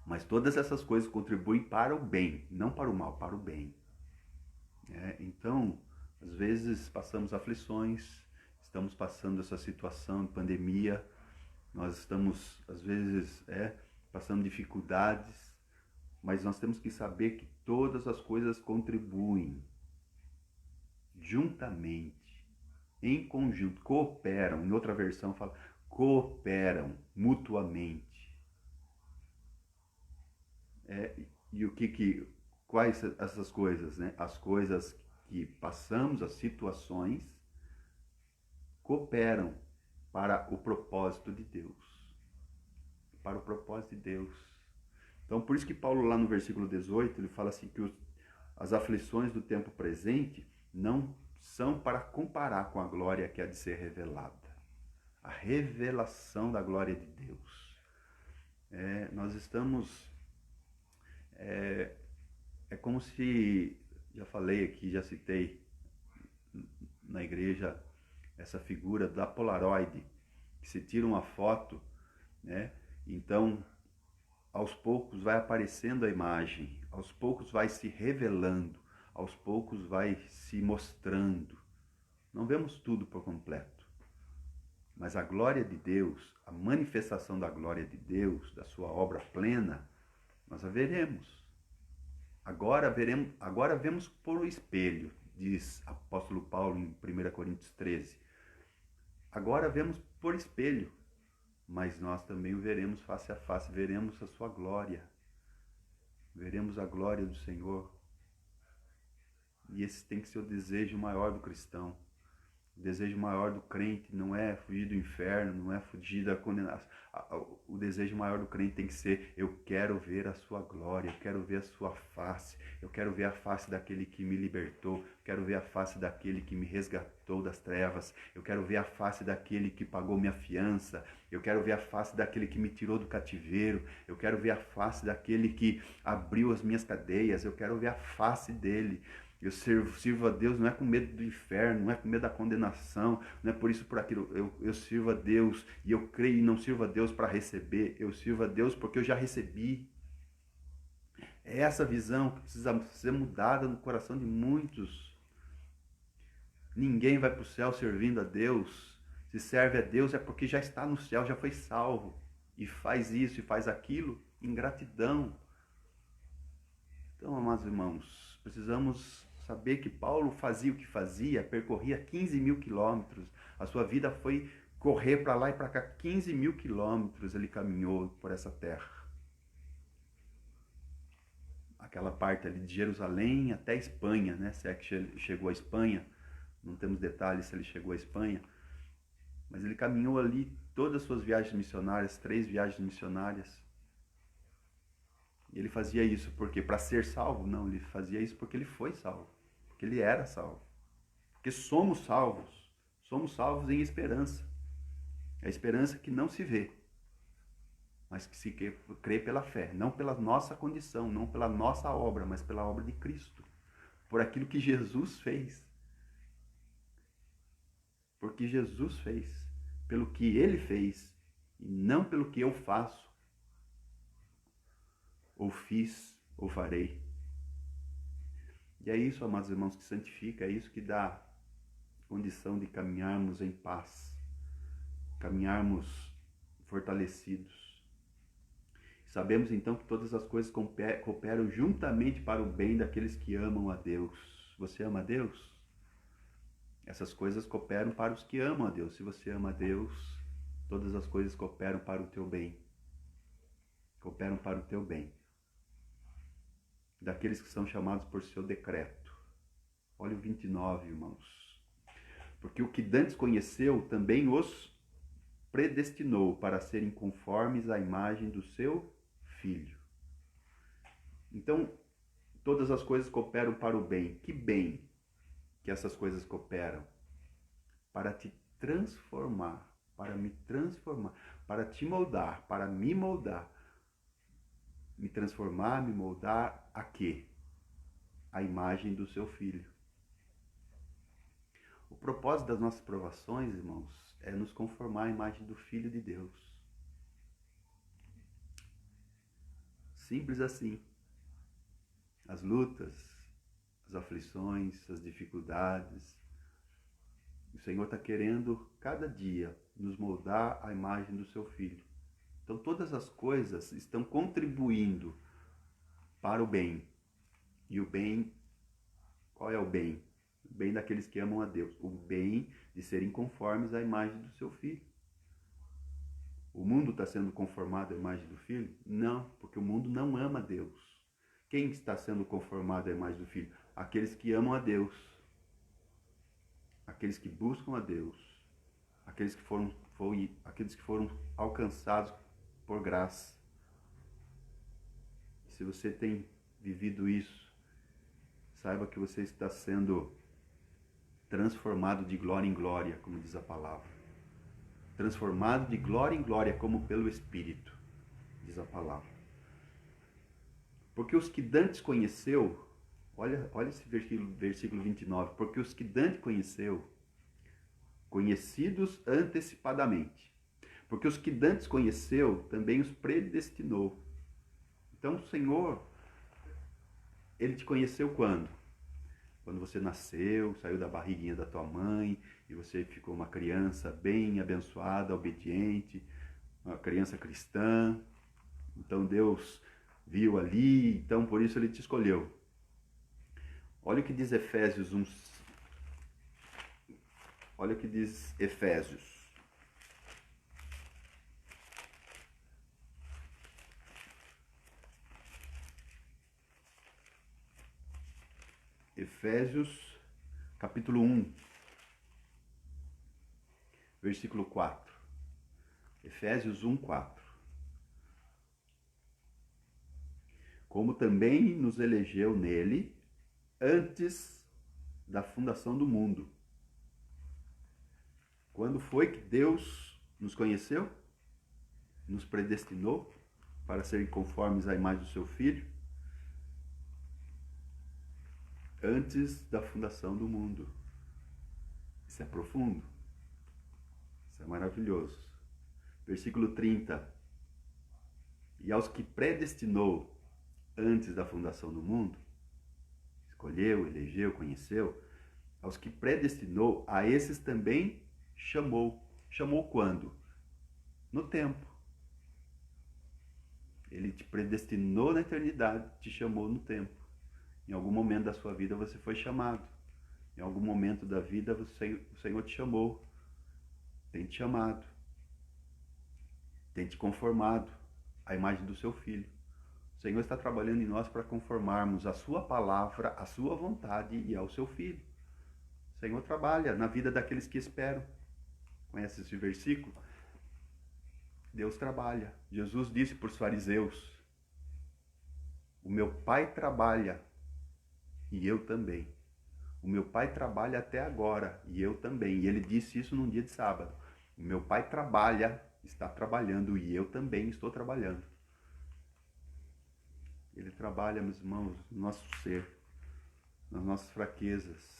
Mas todas essas coisas contribuem para o bem, não para o mal, para o bem. Então, às vezes passamos aflições, estamos passando essa situação de pandemia, nós estamos, às vezes, passando dificuldades, mas nós temos que saber que todas as coisas contribuem juntamente, em conjunto, cooperam. Em outra versão fala, cooperam mutuamente. E quais essas coisas, né? As coisas que passamos, as situações, cooperam para o propósito de Deus. Para o propósito de Deus. Então, por isso que Paulo, lá no versículo 18, ele fala assim que as aflições do tempo presente não são para comparar com a glória que há de ser revelada. A revelação da glória de Deus. Nós estamos... É como se... Já falei aqui, já citei na igreja essa figura da Polaroid, que se tira uma foto, né? Então, aos poucos vai aparecendo a imagem, aos poucos vai se revelando, aos poucos vai se mostrando. Não vemos tudo por completo, mas a glória de Deus, a manifestação da glória de Deus, da sua obra plena, nós a veremos. Agora vemos por espelho, diz apóstolo Paulo em 1 Coríntios 13. Agora vemos por espelho, mas nós também o veremos face a face, veremos a sua glória, veremos a glória do Senhor. E esse tem que ser o desejo maior do cristão, O desejo maior do crente não é fugir do inferno, não é fugir da condenação. O desejo maior do crente tem que ser: eu quero ver a sua glória, eu quero ver a sua face, eu quero ver a face daquele que me libertou, eu quero ver a face daquele que me resgatou das trevas, eu quero ver a face daquele que pagou minha fiança, eu quero ver a face daquele que me tirou do cativeiro, eu quero ver a face daquele que abriu as minhas cadeias, eu quero ver a face dele. Eu sirvo a Deus não é com medo do inferno, não é com medo da condenação, não é por isso, por aquilo. Eu sirvo a Deus e eu creio e não sirvo a Deus para receber. Eu sirvo a Deus porque eu já recebi. É essa visão que precisa ser mudada no coração de muitos. Ninguém vai para o céu servindo a Deus. Se serve a Deus é porque já está no céu, já foi salvo. E faz isso e faz aquilo em gratidão. Então, amados irmãos, precisamos saber que Paulo fazia o que fazia, percorria 15 mil quilômetros. A sua vida foi correr para lá e para cá, 15 mil quilômetros ele caminhou por essa terra. Aquela parte ali de Jerusalém até a Espanha, né? Se é que chegou à Espanha, não temos detalhes se ele chegou à Espanha, mas ele caminhou ali todas as suas viagens missionárias, 3 viagens missionárias. E ele fazia isso porque para ser salvo? Não, ele fazia isso porque ele foi salvo, porque ele era salvo. Porque somos salvos em esperança. É a esperança que não se vê, mas que se crê pela fé, não pela nossa condição, não pela nossa obra, mas pela obra de Cristo, por aquilo que Jesus fez. Porque Jesus fez, pelo que ele fez, e não pelo que eu faço, ou fiz, ou farei. E é isso, amados irmãos, que santifica, é isso que dá condição de caminharmos em paz, caminharmos fortalecidos. Sabemos então que todas as coisas cooperam juntamente para o bem daqueles que amam a Deus. Você ama a Deus? Essas coisas cooperam para os que amam a Deus. Se você ama a Deus, todas as coisas cooperam para o teu bem. Cooperam para o teu bem. Daqueles que são chamados por seu decreto. Olha o 29, irmãos. Porque o que dantes conheceu, também os predestinou para serem conformes à imagem do seu Filho. Então, todas as coisas cooperam para o bem. Que bem que essas coisas cooperam? Para te transformar, para me transformar, para te moldar, para me moldar. Me transformar, me moldar a quê? A imagem do seu Filho. O propósito das nossas provações, irmãos, é nos conformar à imagem do Filho de Deus. Simples assim. As lutas, as aflições, as dificuldades. O Senhor está querendo, cada dia, nos moldar à imagem do seu Filho. Então, todas as coisas estão contribuindo para o bem. E o bem, qual é o bem? O bem daqueles que amam a Deus. O bem de serem conformes à imagem do seu Filho. O mundo está sendo conformado à imagem do Filho? Não, porque o mundo não ama a Deus. Quem está sendo conformado à imagem do Filho? Aqueles que amam a Deus. Aqueles que buscam a Deus. Aqueles que foram alcançados por graça. Se você tem vivido isso, saiba que você está sendo transformado de glória em glória, como diz a palavra. Transformado de glória em glória, como pelo Espírito, diz a palavra. Porque os que dantes conheceu, olha esse versículo 29, porque os que dantes conheceu, conhecidos antecipadamente. Porque os que dantes conheceu, também os predestinou. Então o Senhor, Ele te conheceu quando? Quando você nasceu, saiu da barriguinha da tua mãe, e você ficou uma criança bem abençoada, obediente, uma criança cristã. Então Deus viu ali, então por isso Ele te escolheu. Olha o que diz Efésios 1. Olha o que diz Efésios. Efésios, capítulo 1. versículo 4. Efésios 1, 4. Como também nos elegeu nele antes da fundação do mundo. Quando foi que Deus nos conheceu? Nos predestinou para serem conformes à imagem do seu Filho? Antes da fundação do mundo. Isso é profundo. Isso é maravilhoso. Versículo 30. E aos que predestinou antes da fundação do mundo, escolheu, elegeu, conheceu, aos que predestinou, a esses também chamou. Chamou quando? No tempo. Ele te predestinou na eternidade, te chamou no tempo. Em algum momento da sua vida você foi chamado. Em algum momento da vida o Senhor te chamou. Tem te chamado. Tem te conformado à imagem do seu Filho. O Senhor está trabalhando em nós para conformarmos a sua palavra, a sua vontade e ao seu Filho. O Senhor trabalha na vida daqueles que esperam. Conhece esse versículo? Deus trabalha. Jesus disse para os fariseus: o meu Pai trabalha e eu também. O meu Pai trabalha até agora e eu também. E ele disse isso num dia de sábado. O meu Pai trabalha, está trabalhando e eu também estou trabalhando. Ele trabalha, meus irmãos, no nosso ser, nas nossas fraquezas.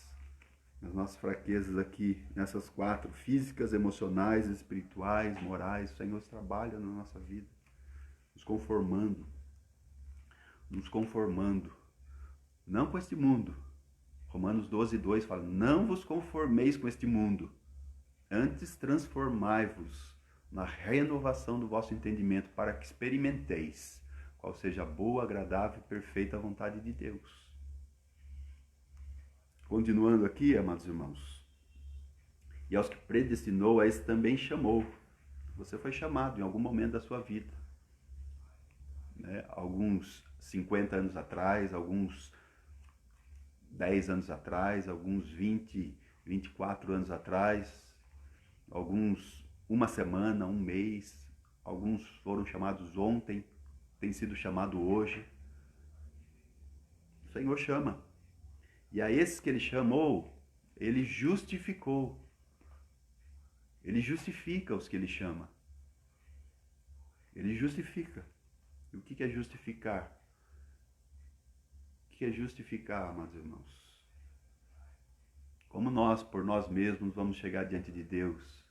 Nas nossas fraquezas aqui, nessas 4, físicas, emocionais, espirituais, morais. O Senhor trabalha na nossa vida, nos conformando. Nos conformando. Não com este mundo. Romanos 12, 2 fala: não vos conformeis com este mundo, antes transformai-vos na renovação do vosso entendimento, para que experimenteis qual seja a boa, agradável e perfeita vontade de Deus. Continuando aqui, amados irmãos, e aos que predestinou, a esse também chamou. Você foi chamado em algum momento da sua vida, né? Alguns 50 anos atrás, alguns 10 anos atrás, alguns 20, 24 anos atrás, alguns uma semana, um mês, alguns foram chamados ontem, tem sido chamado hoje. O Senhor chama. E a esses que ele chamou, ele justificou. Ele justifica os que ele chama. Ele justifica. E o que é justificar? O que é justificar, amados irmãos? Como nós, por nós mesmos, vamos chegar diante de Deus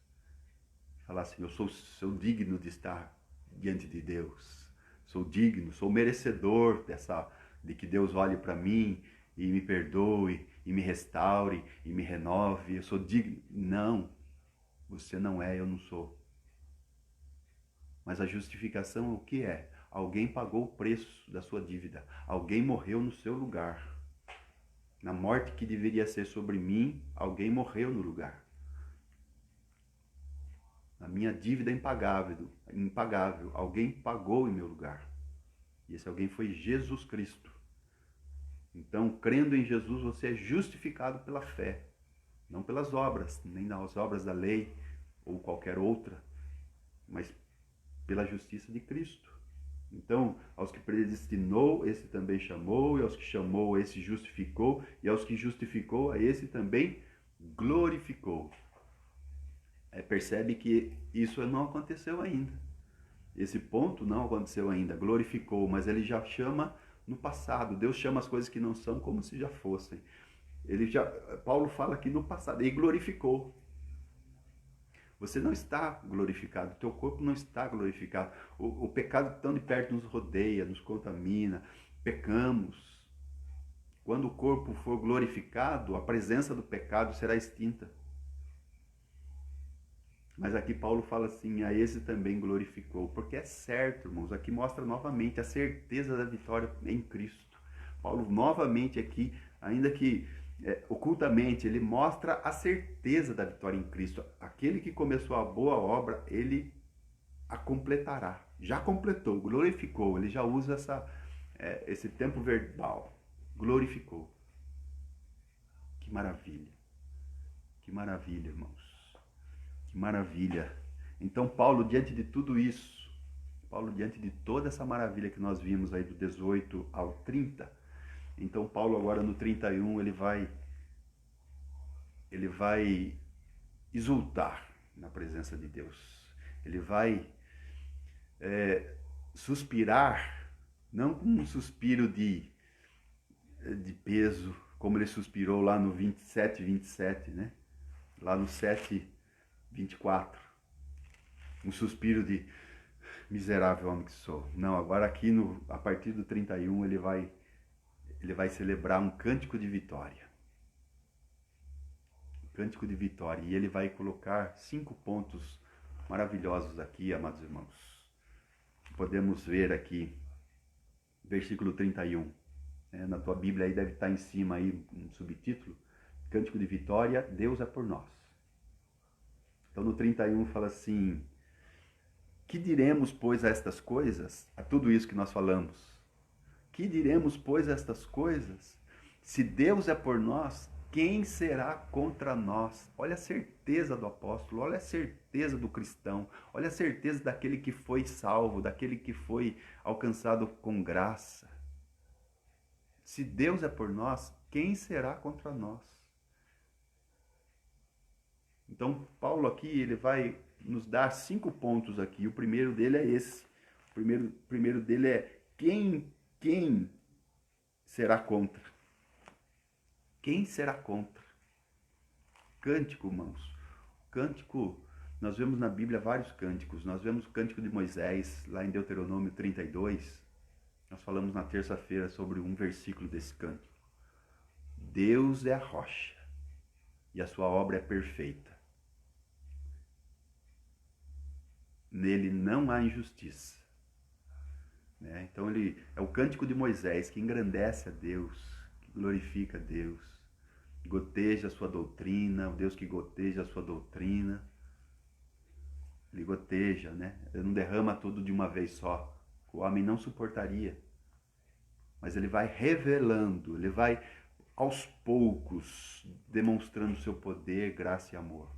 e falar assim: eu sou digno de estar diante de Deus. Sou digno, sou merecedor de que Deus olhe para mim e me perdoe, e me restaure, e me renove. Eu sou digno. Não, você não é, eu não sou. Mas a justificação, o que é? Alguém pagou o preço da sua dívida. Alguém morreu no seu lugar. Na morte que deveria ser sobre mim, alguém morreu no lugar. A minha dívida impagável, alguém pagou em meu lugar. E esse alguém foi Jesus Cristo. Então, crendo em Jesus, você é justificado pela fé, não pelas obras, nem nas obras da lei ou qualquer outra, mas pela justiça de Cristo. Então, aos que predestinou, esse também chamou, e aos que chamou, esse justificou, e aos que justificou, a esse também glorificou. Percebe que isso não aconteceu ainda. Esse ponto não aconteceu ainda, glorificou, mas ele já chama no passado. Deus chama as coisas que não são como se já fossem. Paulo fala aqui no passado, ele glorificou. Você não está glorificado, o teu corpo não está glorificado. O pecado tão de perto nos rodeia, nos contamina, pecamos. Quando o corpo for glorificado, a presença do pecado será extinta. Mas aqui Paulo fala assim: a esse também glorificou, porque é certo, irmãos. Aqui mostra novamente a certeza da vitória em Cristo. Paulo novamente aqui, ainda que ocultamente, ele mostra a certeza da vitória em Cristo. Aquele que começou a boa obra, ele a completará. Já completou, glorificou. Ele já usa esse tempo verbal. Glorificou. Que maravilha. Que maravilha, irmãos. Que maravilha. Então Paulo, diante de tudo isso, Paulo, diante de toda essa maravilha que nós vimos aí do 18 ao 30, então Paulo agora no 31, ele vai exultar na presença de Deus. Ele vai suspirar, não com um suspiro de peso, como ele suspirou lá no 27, né? Lá no 7:24. Um suspiro de miserável homem que sou. Não, agora aqui a partir do 31 ele vai celebrar um cântico de vitória. Cântico de vitória. E ele vai colocar 5 pontos maravilhosos aqui, amados irmãos. Podemos ver aqui, versículo 31. Na tua Bíblia aí deve estar em cima aí um subtítulo. Cântico de vitória, Deus é por nós. Então no 31 fala assim: que diremos, pois, a estas coisas? A tudo isso que nós falamos. Que diremos, pois, a estas coisas? Se Deus é por nós, quem será contra nós? Olha a certeza do apóstolo, olha a certeza do cristão, olha a certeza daquele que foi salvo, daquele que foi alcançado com graça. Se Deus é por nós, quem será contra nós? Então, Paulo aqui, ele vai nos dar 5 pontos aqui. O primeiro dele é esse. O primeiro dele é quem será contra? Quem será contra? Cântico, irmãos. Cântico, nós vemos na Bíblia vários cânticos. Nós vemos o cântico de Moisés, lá em Deuteronômio 32. Nós falamos na terça-feira sobre um versículo desse cântico. Deus é a rocha e a sua obra é perfeita. Nele não há injustiça. Então ele é o cântico de Moisés que engrandece a Deus, que glorifica a Deus, goteja a sua doutrina, o Deus que goteja a sua doutrina. Ele goteja, né? Ele não derrama tudo de uma vez só. O homem não suportaria. Mas ele vai revelando, ele vai aos poucos demonstrando seu poder, graça e amor.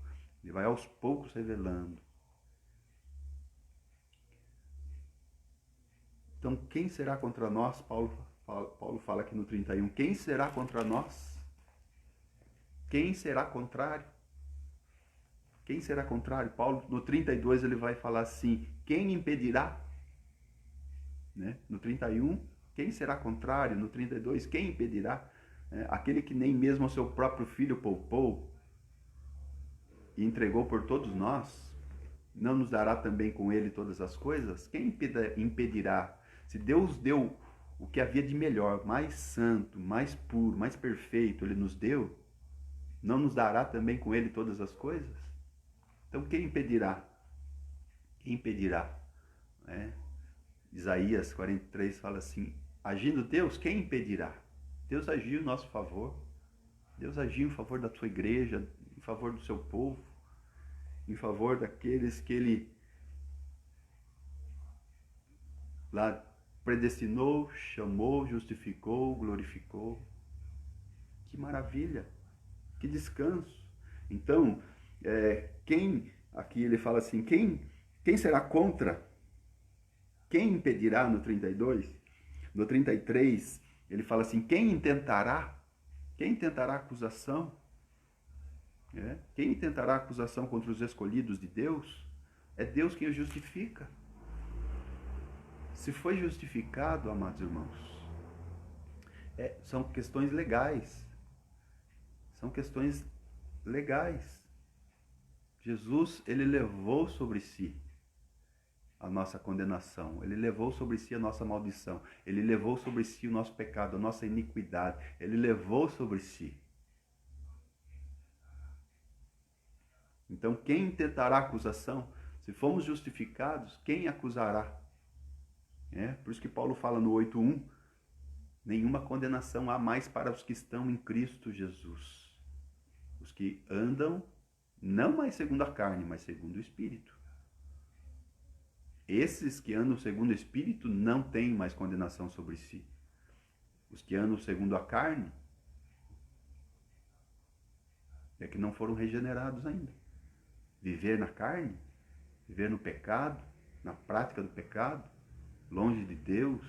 Ele vai aos poucos revelando. Então, quem será contra nós? Paulo fala aqui no 31. Quem será contra nós? Quem será contrário? Quem será contrário? Paulo, no 32, ele vai falar assim: quem impedirá? No 31, quem será contrário? No 32, quem impedirá? Aquele que nem mesmo o seu próprio filho poupou e entregou por todos nós, não nos dará também com ele todas as coisas? Quem impedirá? Se Deus deu o que havia de melhor, mais santo, mais puro, mais perfeito, ele nos deu, não nos dará também com ele todas as coisas? Então quem impedirá? Quem impedirá? Isaías 43 fala assim: agindo Deus, quem impedirá? Deus agiu em nosso favor. Deus agiu em favor da sua igreja, em favor do seu povo, em favor daqueles que ele lá predestinou, chamou, justificou, glorificou. Que maravilha, que descanso. Então, aqui ele fala assim, quem será contra? Quem impedirá no 32? No 33, ele fala assim, quem intentará? Quem intentará acusação? Quem intentará acusação contra os escolhidos de Deus? É Deus quem os justifica. Se foi justificado, amados irmãos, são questões legais. São questões legais. Jesus, ele levou sobre si a nossa condenação. Ele levou sobre si a nossa maldição. Ele levou sobre si o nosso pecado, a nossa iniquidade. Ele levou sobre si. Então, quem intentará acusação? Se fomos justificados, quem acusará? Por isso que Paulo fala no 8:1, nenhuma condenação há mais para os que estão em Cristo Jesus. Os que andam, não mais segundo a carne, mas segundo o Espírito. Esses que andam segundo o Espírito não têm mais condenação sobre si. Os que andam segundo a carne é que não foram regenerados ainda. viver na carne, viver no pecado, na prática do pecado, longe de Deus,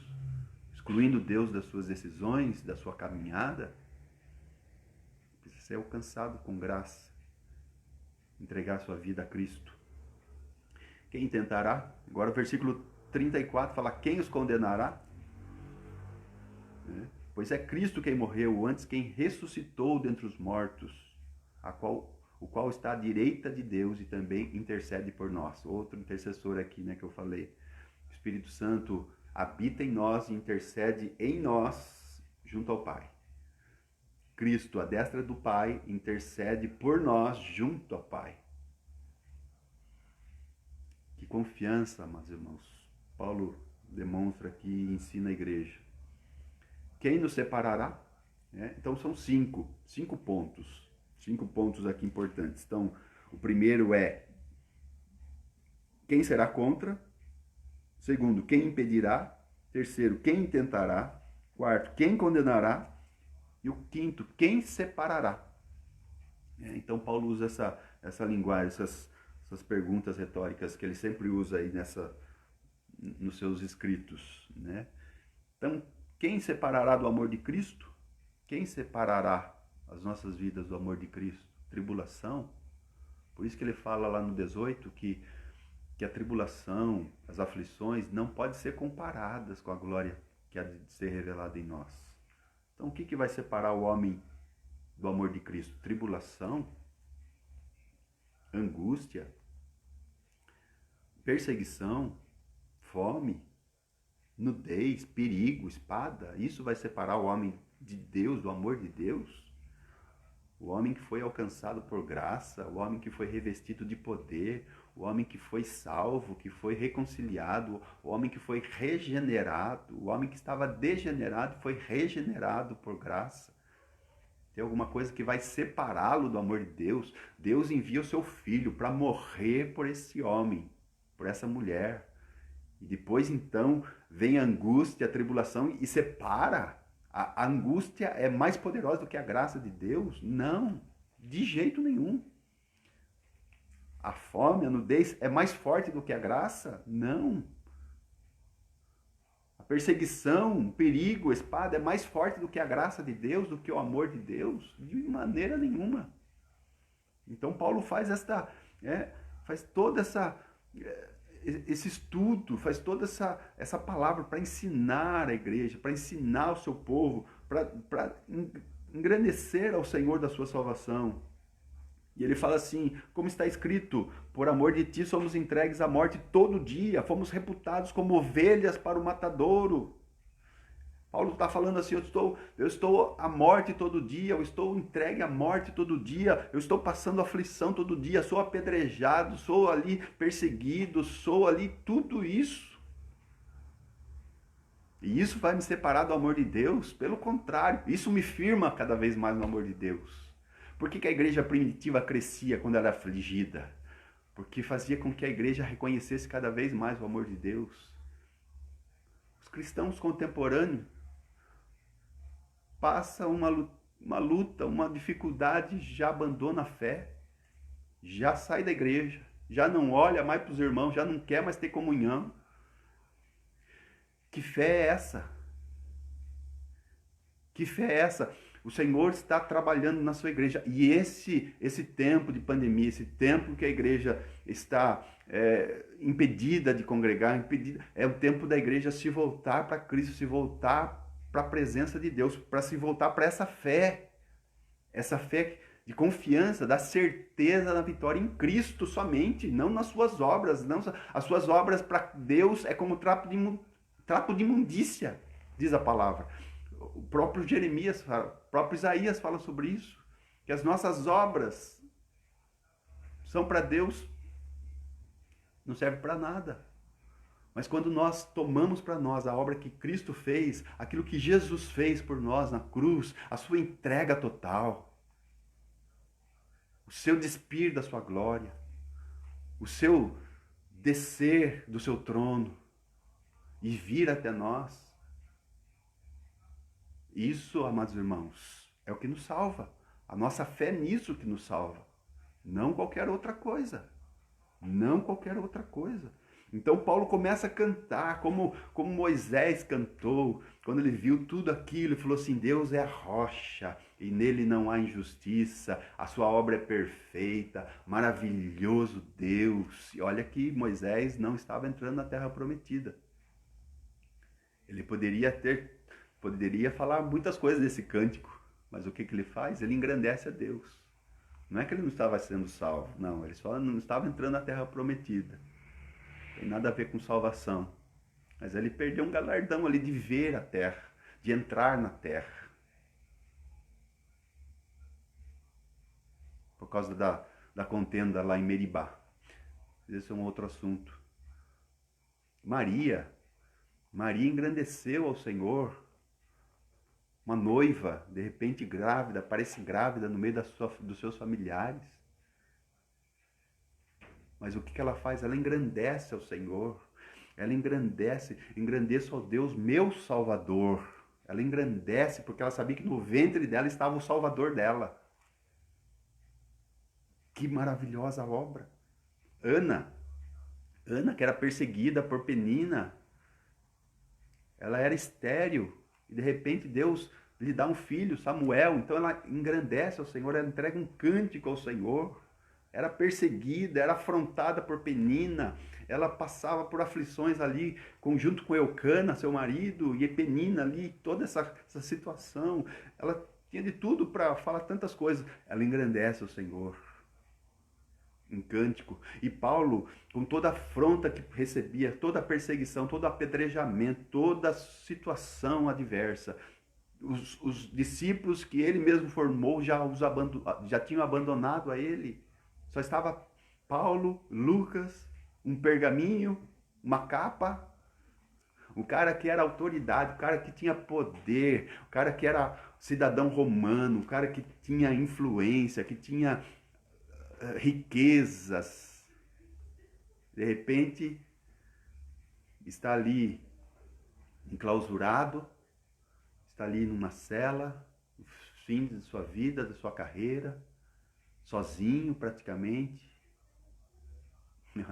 excluindo Deus das suas decisões, da sua caminhada, precisa ser alcançado com graça, entregar sua vida a Cristo. Quem tentará? Agora o versículo 34 fala: quem os condenará? Pois é Cristo quem morreu, antes quem ressuscitou dentre os mortos, o qual está à direita de Deus e também intercede por nós. Outro intercessor aqui, que eu falei. O Espírito Santo habita em nós e intercede em nós junto ao Pai. Cristo, à destra do Pai, intercede por nós junto ao Pai. Que confiança, meus irmãos. Paulo demonstra aqui e ensina a igreja. Quem nos separará? Então são cinco pontos. 5 pontos aqui importantes. Então, o primeiro é: quem será contra? Segundo, quem impedirá? Terceiro, quem tentará? Quarto, quem condenará? E o quinto, quem separará? Então, Paulo usa essa linguagem, essas perguntas retóricas que ele sempre usa aí nos seus escritos. Então, quem separará do amor de Cristo? Quem separará as nossas vidas do amor de Cristo? Tribulação. Por isso que ele fala lá no 18 que a tribulação, as aflições não podem ser comparadas com a glória que há de ser revelada em nós. Então o que vai separar o homem do amor de Cristo? Tribulação, angústia, perseguição, fome, nudez, perigo, espada. Isso vai separar o homem de Deus, do amor de Deus? O homem que foi alcançado por graça, o homem que foi revestido de poder, o homem que foi salvo, que foi reconciliado, o homem que foi regenerado, o homem que estava degenerado e foi regenerado por graça. Tem alguma coisa que vai separá-lo do amor de Deus? Deus envia o seu filho para morrer por esse homem, por essa mulher. E depois então vem a angústia, a tribulação e separa. A angústia é mais poderosa do que a graça de Deus? Não, de jeito nenhum. A fome, a nudez é mais forte do que a graça? Não. A perseguição, o perigo, a espada é mais forte do que a graça de Deus, do que o amor de Deus? De maneira nenhuma. Então Paulo faz todo esse estudo, faz toda essa palavra para ensinar a igreja, para ensinar o seu povo, para engrandecer ao Senhor da sua salvação. E ele fala assim: como está escrito, por amor de ti somos entregues à morte todo dia, fomos reputados como ovelhas para o matadouro. Paulo está falando assim: eu estou à morte todo dia, eu estou entregue à morte todo dia, eu estou passando aflição todo dia, sou apedrejado, sou ali perseguido, sou ali tudo isso. E isso vai me separar do amor de Deus? Pelo contrário, isso me firma cada vez mais no amor de Deus. Por que a igreja primitiva crescia quando era afligida? Porque fazia com que a igreja reconhecesse cada vez mais o amor de Deus. Os cristãos contemporâneos passa uma luta, uma dificuldade, já abandona a fé, já sai da igreja, já não olha mais para os irmãos, já não quer mais ter comunhão. Que fé é essa? Que fé é essa? O Senhor está trabalhando na sua igreja. E esse tempo de pandemia, esse tempo que a igreja está impedida de congregar, é o tempo da igreja se voltar para Cristo, se voltar para a presença de Deus, para se voltar para essa fé de confiança, da certeza da vitória em Cristo somente, não nas suas obras. Não, as suas obras para Deus é como trapo de imundícia, diz a palavra. O próprio Jeremias, o próprio Isaías fala sobre isso, que as nossas obras são para Deus, não serve para nada. Mas quando nós tomamos para nós a obra que Cristo fez, aquilo que Jesus fez por nós na cruz, a sua entrega total, o seu despir da sua glória, o seu descer do seu trono e vir até nós, isso, amados irmãos, é o que nos salva. A nossa fé é nisso que nos salva, não qualquer outra coisa. não qualquer outra coisa. Então Paulo começa a cantar, como Moisés cantou, quando ele viu tudo aquilo, ele falou assim: Deus é a rocha, e nele não há injustiça, a sua obra é perfeita, maravilhoso Deus. E olha que Moisés não estava entrando na terra prometida. Ele poderia falar muitas coisas desse cântico, mas o que ele faz? Ele engrandece a Deus. Não é que ele não estava sendo salvo, não, ele só não estava entrando na terra prometida. Tem nada a ver com salvação. Mas ele perdeu um galardão ali de ver a terra, de entrar na terra. Por causa da contenda lá em Meribá. Esse é um outro assunto. Maria engrandeceu ao Senhor. Uma noiva, de repente grávida, parece grávida no meio dos seus familiares. Mas o que ela faz? Ela engrandece ao Senhor. Ela engrandeça ao Deus, meu Salvador. Ela engrandece porque ela sabia que no ventre dela estava o Salvador dela. Que maravilhosa obra. Ana, que era perseguida por Penina, ela era estéril. E de repente Deus lhe dá um filho, Samuel. Então ela engrandece ao Senhor, ela entrega um cântico ao Senhor. Era perseguida, era afrontada por Penina, ela passava por aflições ali, junto com Eucana, seu marido, e Penina ali, toda essa situação. Ela tinha de tudo para falar tantas coisas. Ela engrandece o Senhor. Em cântico. E Paulo, com toda a afronta que recebia, toda a perseguição, todo apedrejamento, toda a situação adversa, os discípulos que ele mesmo formou já tinham abandonado a ele. Só estava Paulo, Lucas, um pergaminho, uma capa, o cara que era autoridade, o cara que tinha poder, o cara que era cidadão romano, o cara que tinha influência, que tinha riquezas. De repente, está ali enclausurado, está ali numa cela, no fim de sua vida, da sua carreira, sozinho praticamente.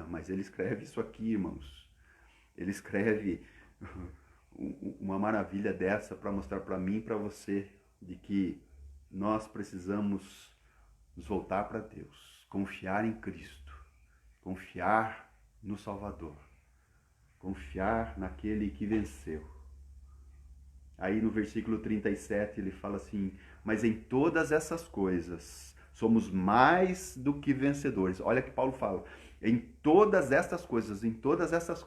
Mas ele escreve isso aqui, irmãos. Ele escreve uma maravilha dessa para mostrar para mim e para você de que nós precisamos nos voltar para Deus, confiar em Cristo, confiar no Salvador, confiar naquele que venceu. Aí no versículo 37 ele fala assim: mas em todas essas coisas somos mais do que vencedores. Olha que Paulo fala: em todas essas coisas, todas essas,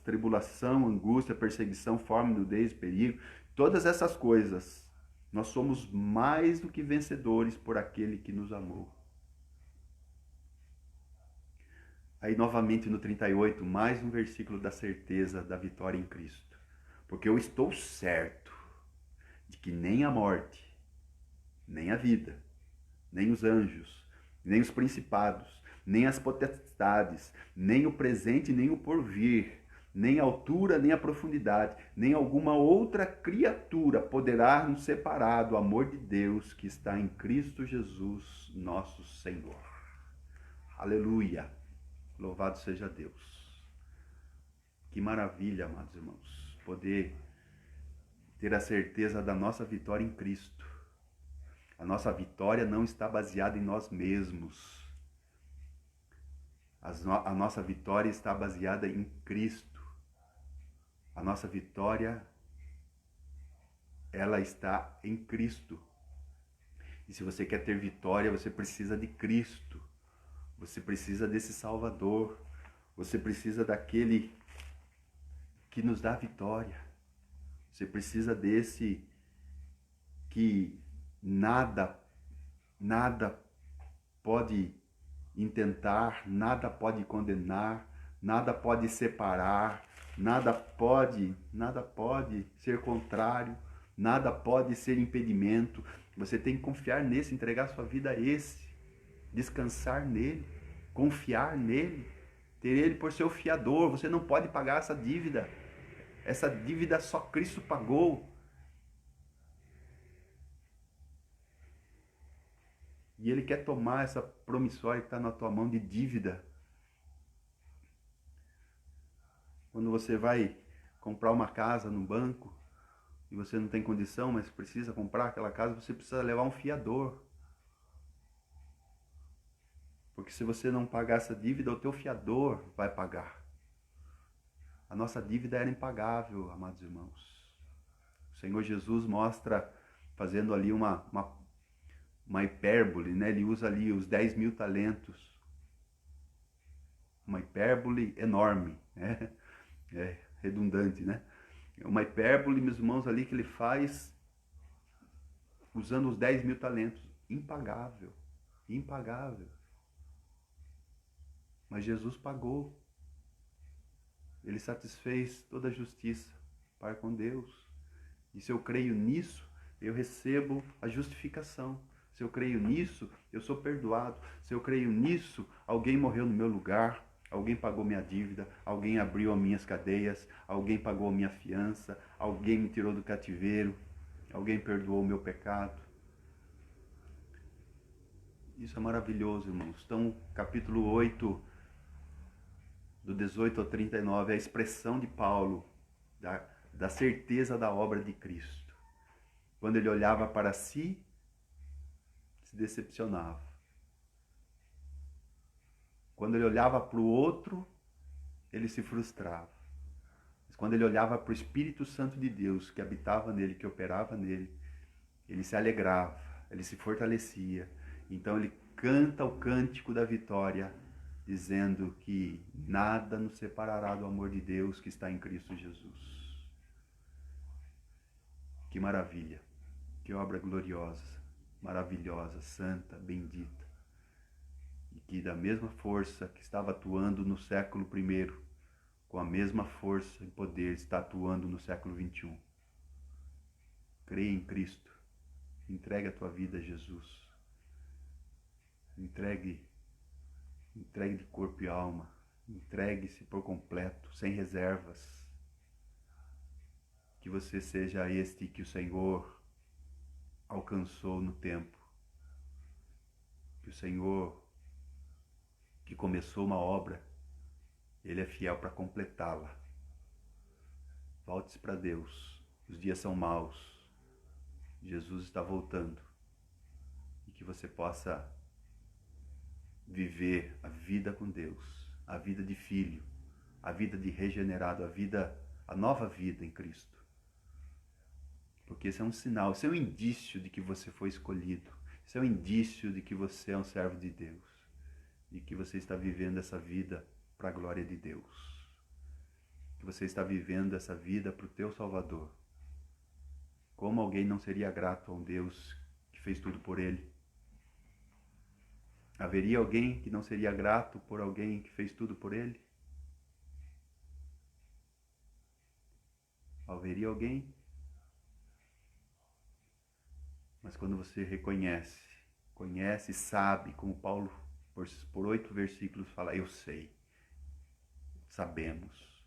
tribulação, angústia, perseguição, fome, nudez, perigo, todas essas coisas, nós somos mais do que vencedores por aquele que nos amou. Aí novamente no 38, mais um versículo da certeza da vitória em Cristo. Porque eu estou certo de que nem a morte, nem a vida, nem os anjos, nem os principados, nem as potestades, nem o presente, nem o porvir, nem a altura, nem a profundidade, nem alguma outra criatura poderá nos separar do amor de Deus que está em Cristo Jesus, nosso Senhor. Aleluia! Louvado seja Deus. Que maravilha, amados irmãos, poder ter a certeza da nossa vitória em Cristo. A nossa vitória não está baseada em nós mesmos. A nossa vitória está baseada em Cristo. A nossa vitória, ela está em Cristo. E se você quer ter vitória, você precisa de Cristo. Você precisa desse Salvador. Você precisa daquele que nos dá vitória. Você precisa desse que nada pode intentar, nada pode condenar, nada pode separar, nada pode ser contrário, nada pode ser impedimento. Você tem que confiar nesse, entregar sua vida a esse, descansar nele, confiar nele, ter ele por seu fiador. Você não pode pagar essa dívida. Essa dívida só Cristo pagou. E ele quer tomar essa promissória que está na tua mão de dívida. Quando você vai comprar uma casa no banco e você não tem condição, mas precisa comprar aquela casa, você precisa levar um fiador. Porque se você não pagar essa dívida, o teu fiador vai pagar. A nossa dívida era impagável, amados irmãos. O Senhor Jesus mostra, fazendo ali uma hipérbole, né? Ele usa ali os 10.000 talentos. Uma hipérbole enorme, né? É redundante, né? Uma hipérbole, meus irmãos, ali que ele faz usando os 10.000 talentos. Impagável, impagável. Mas Jesus pagou. Ele satisfez toda a justiça para com Deus. E se eu creio nisso, eu recebo a justificação. Se eu creio nisso, eu sou perdoado. Se eu creio nisso, alguém morreu no meu lugar, alguém pagou minha dívida, alguém abriu as minhas cadeias, alguém pagou a minha fiança, alguém me tirou do cativeiro, alguém perdoou o meu pecado. Isso é maravilhoso, irmãos. Então, capítulo 8, do 18 ao 39, é a expressão de Paulo da certeza da obra de Cristo. Quando ele olhava para si, se decepcionava. Quando ele olhava para o outro, ele se frustrava. Mas quando ele olhava para o Espírito Santo de Deus, que habitava nele, que operava nele, ele se alegrava, ele se fortalecia. Então ele canta o cântico da vitória, dizendo que nada nos separará do amor de Deus que está em Cristo Jesus. Que maravilha, que obra gloriosa, maravilhosa, santa, bendita. E que da mesma força que estava atuando no século I, com a mesma força e poder está atuando no século XXI. Creia em Cristo, entregue a tua vida a Jesus, entregue de corpo e alma, entregue-se por completo, sem reservas. Que você seja este que o Senhor alcançou no tempo. Que o Senhor, que começou uma obra, Ele é fiel para completá-la. Volte-se para Deus. Os dias são maus. Jesus está voltando. E que você possa viver a vida com Deus, a vida de filho, a vida de regenerado, a nova vida em Cristo. Porque esse é um sinal, esse é um indício de que você foi escolhido. Esse é um indício de que você é um servo de Deus. E que você está vivendo essa vida para a glória de Deus. Que você está vivendo essa vida para o teu Salvador. Como alguém não seria grato a um Deus que fez tudo por ele? Haveria alguém que não seria grato por alguém que fez tudo por ele? Haveria alguém? Mas quando você conhece e sabe, como Paulo, por 8 versículos, fala, eu sei, sabemos,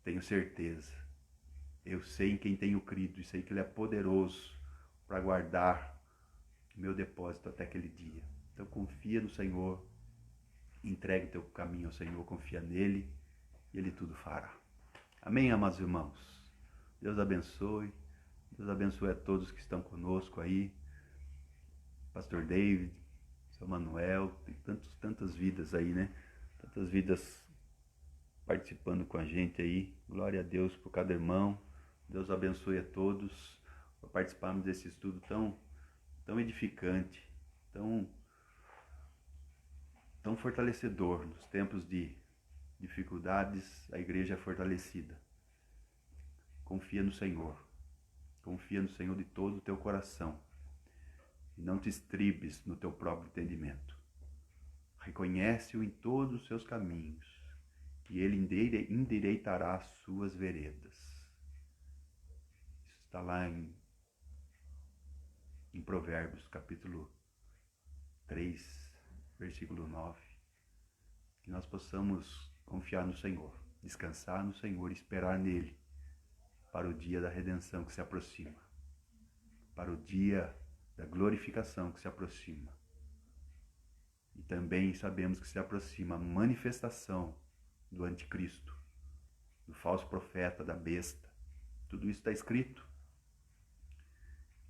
tenho certeza, eu sei em quem tenho crido e sei que Ele é poderoso para guardar o meu depósito até aquele dia. Então confia no Senhor, entregue o teu caminho ao Senhor, confia nele e Ele tudo fará. Amém, amados irmãos? Deus abençoe. Deus abençoe a todos que estão conosco aí. Pastor David, São Manuel, tem tantas vidas aí, né? Tantas vidas participando com a gente aí. Glória a Deus por cada irmão. Deus abençoe a todos por participarmos desse estudo tão edificante, tão fortalecedor. Nos tempos de dificuldades, a igreja é fortalecida. Confia no Senhor. Confia no Senhor de todo o teu coração. E não te estribes no teu próprio entendimento. Reconhece-o em todos os seus caminhos, e ele endireitará as suas veredas. Isso está lá em Provérbios, capítulo 3, versículo 9. Que nós possamos confiar no Senhor, descansar no Senhor e esperar nele, para o dia da redenção que se aproxima, para o dia da glorificação que se aproxima. E também sabemos que se aproxima a manifestação do anticristo, do falso profeta, da besta. Tudo isso está escrito.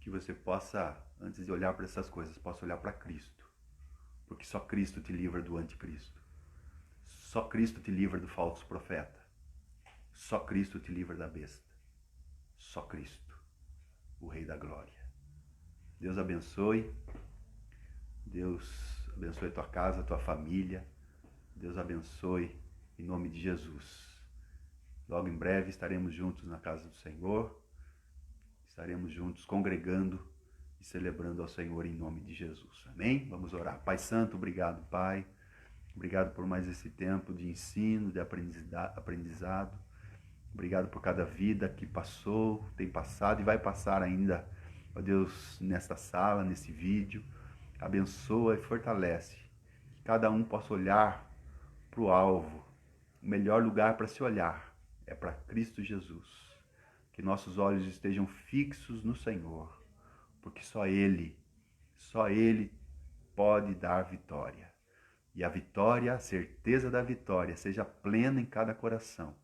Que você possa, antes de olhar para essas coisas, possa olhar para Cristo. Porque só Cristo te livra do anticristo. Só Cristo te livra do falso profeta. Só Cristo te livra da besta. Só Cristo, o Rei da Glória. Deus abençoe. Deus abençoe tua casa, tua família. Deus abençoe em nome de Jesus. Logo em breve estaremos juntos na casa do Senhor. Estaremos juntos congregando e celebrando ao Senhor em nome de Jesus. Amém? Vamos orar. Pai Santo, obrigado, Pai. Obrigado por mais esse tempo de ensino, de aprendizado. Obrigado por cada vida que passou, tem passado e vai passar ainda, ó Deus, nesta sala, nesse vídeo. Abençoa e fortalece. Que cada um possa olhar para o alvo. O melhor lugar para se olhar é para Cristo Jesus. Que nossos olhos estejam fixos no Senhor, porque só Ele pode dar vitória. E a vitória, a certeza da vitória, seja plena em cada coração.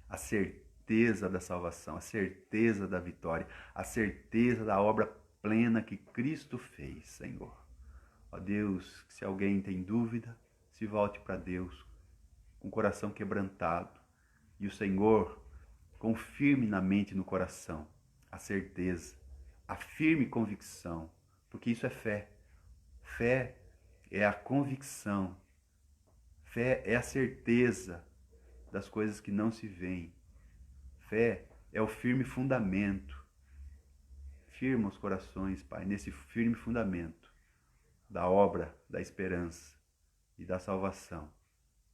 A certeza da salvação, a certeza da vitória, a certeza da obra plena que Cristo fez, Senhor. Ó Deus, se alguém tem dúvida, se volte para Deus com o coração quebrantado. E o Senhor confirme na mente e no coração a certeza, a firme convicção, porque isso é fé. Fé é a convicção, fé é a certeza das coisas que não se veem. Fé é o firme fundamento. Firma os corações, Pai, nesse firme fundamento da obra, da esperança e da salvação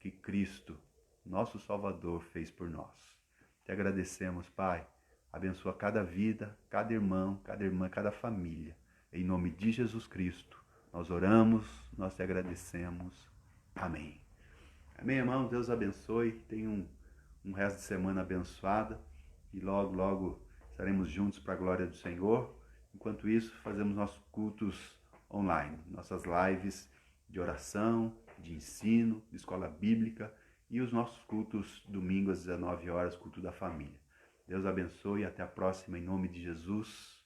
que Cristo, nosso Salvador, fez por nós. Te agradecemos, Pai. Abençoa cada vida, cada irmão, cada irmã, cada família. Em nome de Jesus Cristo, nós oramos, nós te agradecemos. Amém. Amém, irmão? Deus abençoe. Tenha um resto de semana abençoada. E logo, logo estaremos juntos para a glória do Senhor. Enquanto isso, fazemos nossos cultos online, nossas lives de oração, de ensino, de escola bíblica e os nossos cultos domingo às 19 horas, culto da família. Deus abençoe e até a próxima em nome de Jesus.